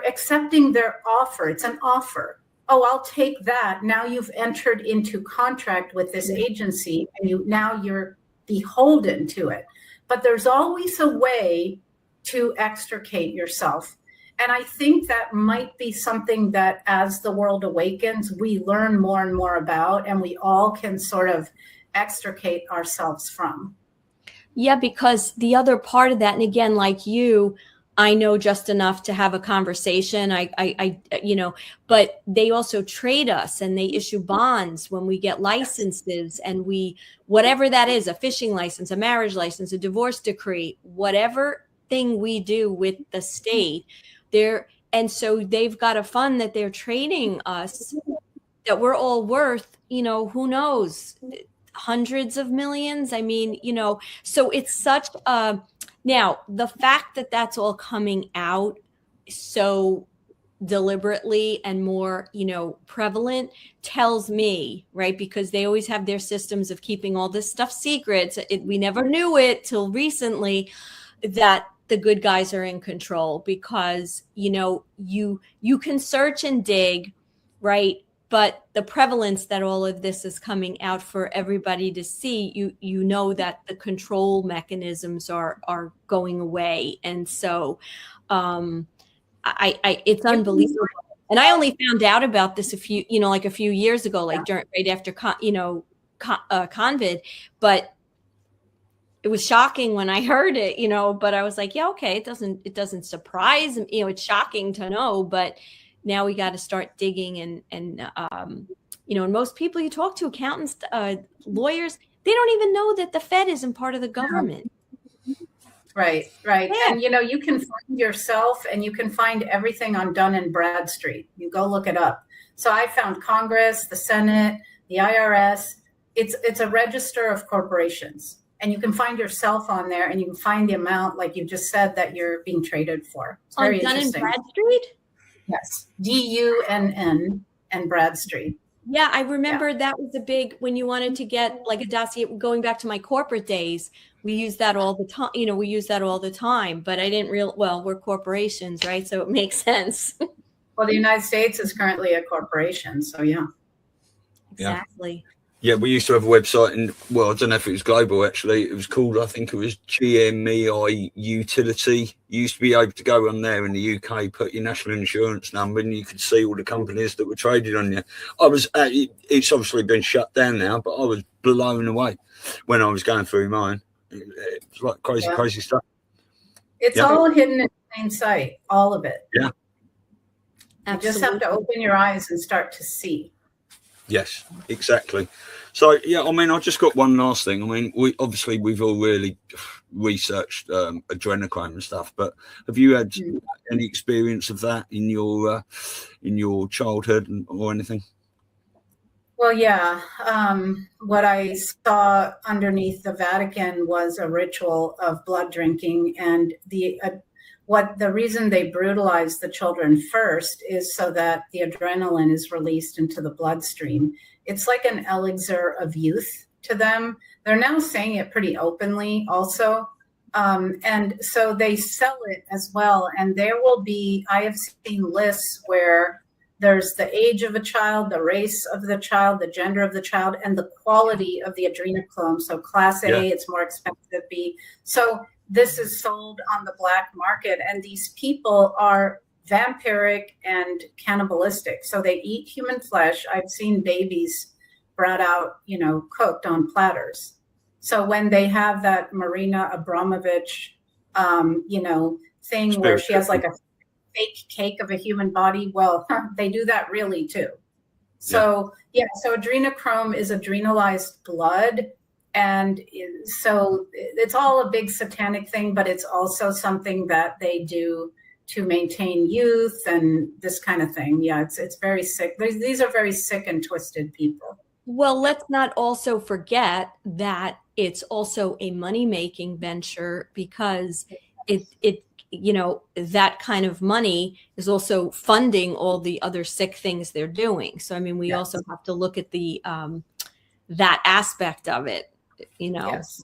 accepting their offer. It's an offer. Oh, I'll take that. Now you've entered into contract with this agency, and now you're beholden to it. But there's always a way to extricate yourself. And I think that might be something that as the world awakens, we learn more and more about, and we all can sort of extricate ourselves from. Yeah, because the other part of that, and again, like you, I know just enough to have a conversation. I but they also trade us, and they issue bonds when we get licenses, and whatever that is, a fishing license, a marriage license, a divorce decree, whatever thing we do with the state, and so they've got a fund that they're trading us that we're all worth, who knows, hundreds of millions. I mean, so it's such a, now the fact that that's all coming out so deliberately and more, prevalent tells me, right? Because they always have their systems of keeping all this stuff secret. We never knew it till recently that the good guys are in control, because, you can search and dig, right? But the prevalence that all of this is coming out for everybody to see, you know that the control mechanisms are going away. And so it's unbelievable. And I only found out about this a few years ago, like right after, COVID, but it was shocking when I heard it, but I was like, yeah, okay. It doesn't surprise me. It's shocking to know, but now we got to start digging and most people you talk to, accountants, lawyers, they don't even know that the Fed isn't part of the government. Right. Yeah. And, you can find yourself, and you can find everything on Dun & Bradstreet. You go look it up. So I found Congress, the Senate, the IRS. It's a register of corporations. And you can find yourself on there, and you can find the amount, like you just said, that you're being traded for. It's very interesting. On Dun & Bradstreet? Yes. DUNN and Bradstreet. Yeah, I remember that was a big, when you wanted to get like a dossier, going back to my corporate days, we use that all the time. But I didn't we're corporations, right? So it makes sense. Well, the United States is currently a corporation. So, yeah. Exactly. Yeah, we used to have a website, and I don't know if it was global, actually. It was called, I think it was GMEI Utility. You used to be able to go on there in the UK, put your national insurance number, and you could see all the companies that were traded on you. It's obviously been shut down now, but I was blown away when I was going through mine. It was like crazy stuff. It's all hidden in plain sight, all of it. Yeah. You just have to open your eyes and start to see. Yes, exactly. So, I just got one last thing. We've all really researched adrenochrome and stuff, but have you had any experience of that in your childhood or anything? Well, yeah. What I saw underneath the Vatican was a ritual of blood drinking, and the reason they brutalized the children first is so that the adrenaline is released into the bloodstream. It's like an elixir of youth to them. They're now saying it pretty openly also. And so they sell it as well. And I have seen lists where there's the age of a child, the race of the child, the gender of the child, and the quality of the adrenochrome. So class A, it's more expensive. B. So this is sold on the black market, and these people are vampiric and cannibalistic. So they eat human flesh. I've seen babies brought out, cooked on platters. So when they have that Marina Abramovich, thing where she has like a fake cake of a human body, well, they do that really too. So, so adrenochrome is adrenalized blood. And so it's all a big satanic thing, but it's also something that they do to maintain youth and this kind of thing. Yeah, it's very sick. These are very sick and twisted people. Well, let's not also forget that it's also a money-making venture, because it that kind of money is also funding all the other sick things they're doing. So, I mean, we also have to look at the that aspect of it, Yes.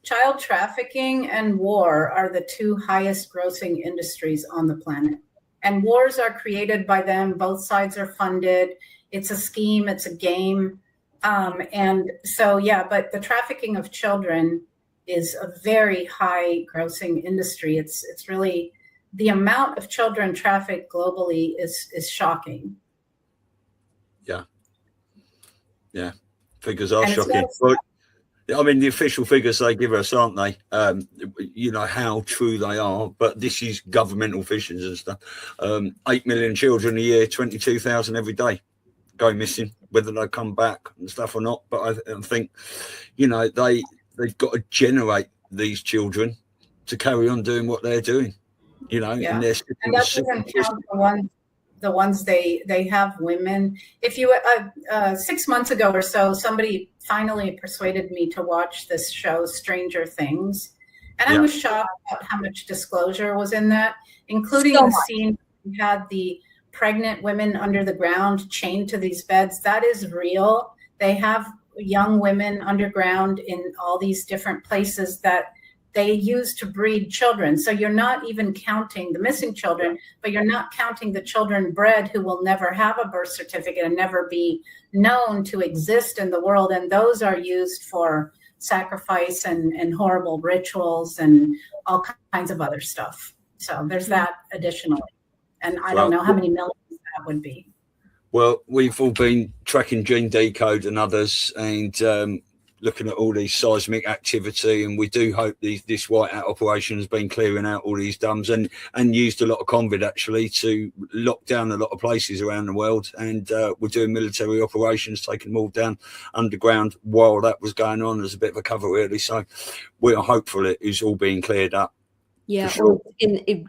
Child trafficking and war are the two highest grossing industries on the planet. And wars are created by them. Both sides are funded. It's a scheme. It's a game. And so, but the trafficking of children is a very high grossing industry. It's really, the amount of children trafficked globally is shocking. Yeah. Figures are shocking. Well, I mean, the official figures they give us, aren't they? How true they are, but this is governmental figures and stuff. 8 million children a year, 22,000 every day go missing, whether they come back and stuff or not. But I think, they've got to generate these children to carry on doing what they're doing, and that doesn't count the ones they have women. If you 6 months ago or so, somebody finally persuaded me to watch this show, Stranger Things, and I was shocked about how much disclosure was in that, including the scene we had the pregnant women under the ground chained to these beds. That is real. They have young women underground in all these different places that they use to breed children. So you're not even counting the missing children, but you're not counting the children bred who will never have a birth certificate and never be known to exist in the world. And those are used for sacrifice and horrible rituals and all kinds of other stuff. So there's that additionally. And I don't know how many millions that would be. Well, we've all been tracking Gene Decode and others and looking at all these seismic activity, and we do hope this whiteout operation has been clearing out all these dumps and used a lot of convid actually to lock down a lot of places around the world, and we're doing military operations, taking them all down underground while that was going on as a bit of a cover really. So we are hopeful it is all being cleared up. Yeah, sure.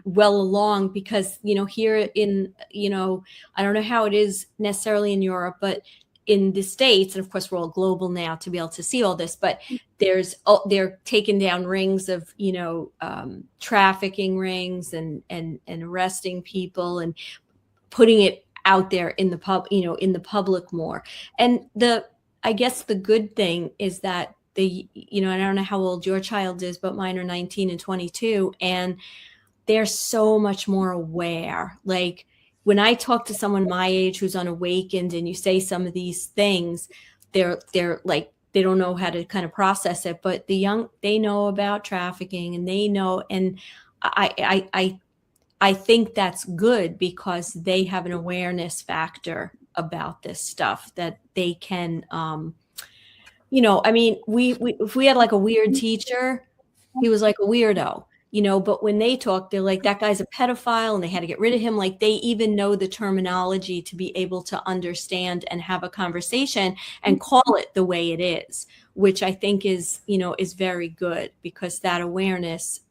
well along, because here in I don't know how it is necessarily in Europe, but in the States, and of course we're all global now to be able to see all this, but they're taking down rings of trafficking rings and arresting people and putting it out there in the in the public more. And I guess the good thing is that I don't know how old your child is, but mine are 19 and 22, and they're so much more aware. Like, when I talk to someone my age who's unawakened and you say some of these things, they're like, they don't know how to kind of process it. But the young, they know about trafficking, and they know, and I think that's good because they have an awareness factor about this stuff that they can, I mean, if we had like a weird teacher, he was like a weirdo. But when they talk, they're like, that guy's a pedophile and they had to get rid of him. Like, they even know the terminology to be able to understand and have a conversation and call it the way it is, which I think is very good, because that awareness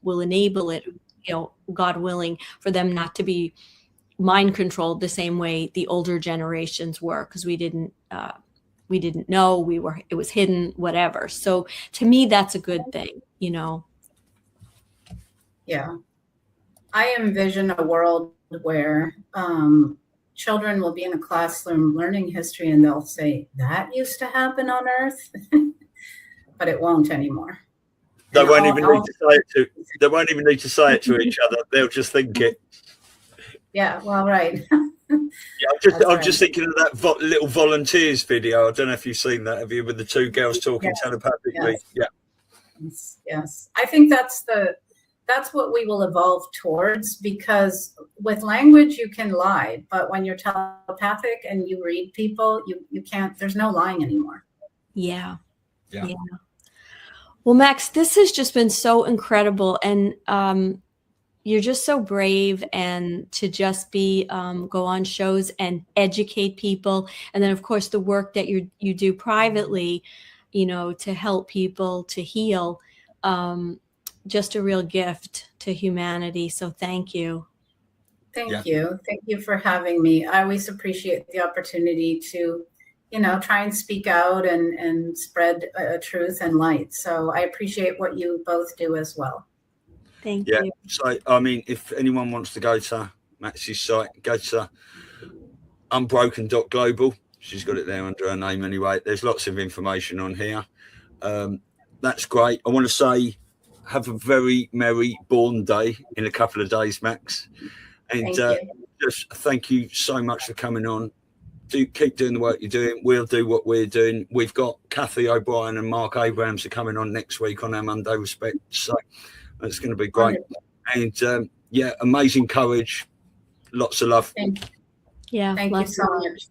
will enable it, God willing, for them not to be mind controlled the same way the older generations were, because we didn't know, it was hidden, whatever. So to me, that's a good thing, Yeah. I envision a world where children will be in a classroom learning history and they'll say, that used to happen on Earth, but it won't ananymore. They won't even need to say it to each other. They'll just think it. Yeah, well, right. I'm just thinking of that little volunteers video. I don't know if you've seen that, have you, with the two girls talking telepathically? Yes. Yes. I think that's what we will evolve towards, because with language you can lie, but when you're telepathic and you read people, you can't, there's no lying anymore. Yeah. Well, Max, this has just been so incredible, and you're just so brave, and to just be go on shows and educate people, and then of course the work that you do privately, to help people to heal. Just a real gift to humanity. So thank you. Thank you. Thank you for having me. I always appreciate the opportunity to, try and speak out and spread truth and light. So I appreciate what you both do as well. Thank Yeah. you. So, I mean, if anyone wants to go to Max's site, go to unbroken.global. She's got it there under her name anyway. There's lots of information on here. That's great. I want to say have a very merry Born Day in a couple of days, Max. And just thank you so much for coming on. Do keep doing the work you're doing. We'll do what we're doing. We've got Kathy O'Brien and Mark Abrams are coming on next week on our Monday Respect. So it's going to be great. And yeah, amazing courage. Lots of love. Thank you. Yeah. Thank you so much.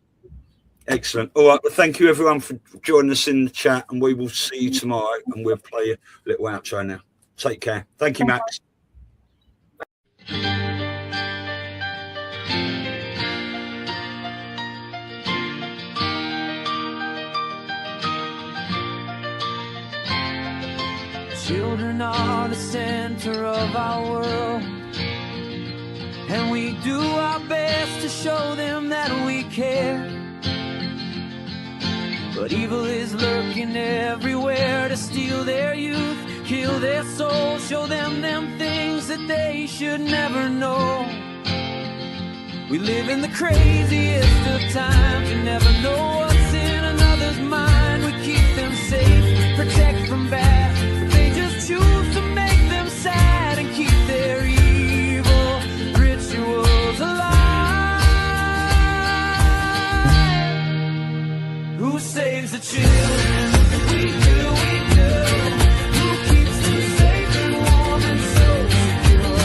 Excellent. All right. Well, thank you everyone for joining us in the chat, and we will see you tomorrow. And we'll play a little outro now. Take care. Thank you, Max. Children are the center of our world, and we do our best to show them that we care. But evil is lurking everywhere to steal their youth, kill their souls, show them things that they should never know. We live in the craziest of times, you never know what's in another's mind. We keep them safe, protect from bad, but they just choose to make them sad and keep their evil rituals alive. Who saves the children? We do, we do. Who keeps them safe and warm and so secure?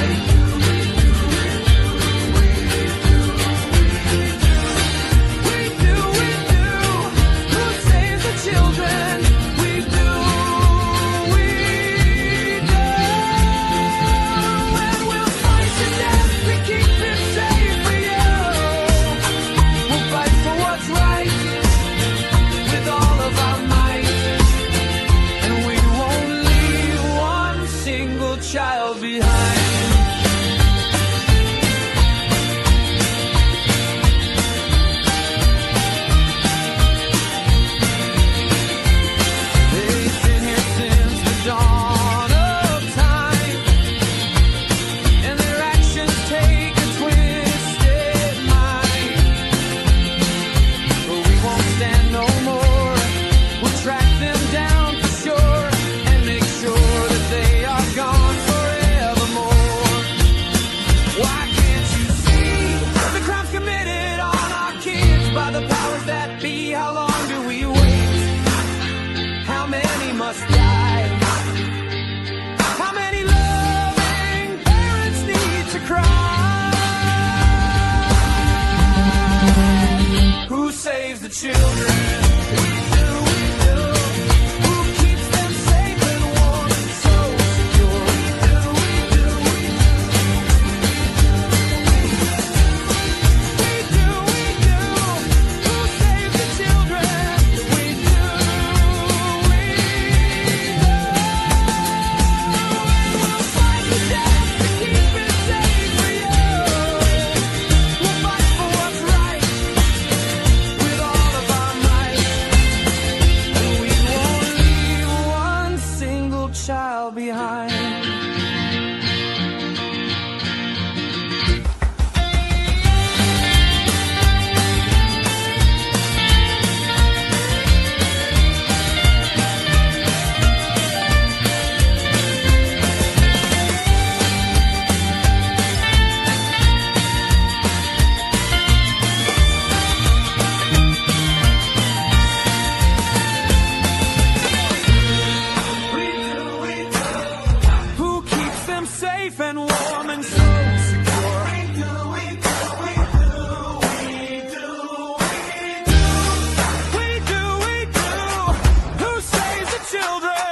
We do, we do. Who saves the children? We do, we do. And we'll fight to death to keep it safe for you. We'll fight for what's right with all of our might, and we won't leave one single child behind. They've been here since the dawn of time, and their actions take a twisted mind. But we won't stand no more. We'll track them down for sure and make sure that they are gone forevermore. Why can't you see the crimes committed on our kids by the powers that be? How long do we wait? How many must die? How many loving parents need to cry? Who saves the children? We do, we do. Who keeps them safe and warm and so secure? We do, we do, we do. We do, we do. Who saves the children? We do, we do. We'll fight to death to keep it safe for you. We'll fight for what's right with all of our might, and we won't leave one single child behind. Who keeps them safe and warm and so secure? We do, we do, we do, we do, we do. We do, we do. Who saves the children?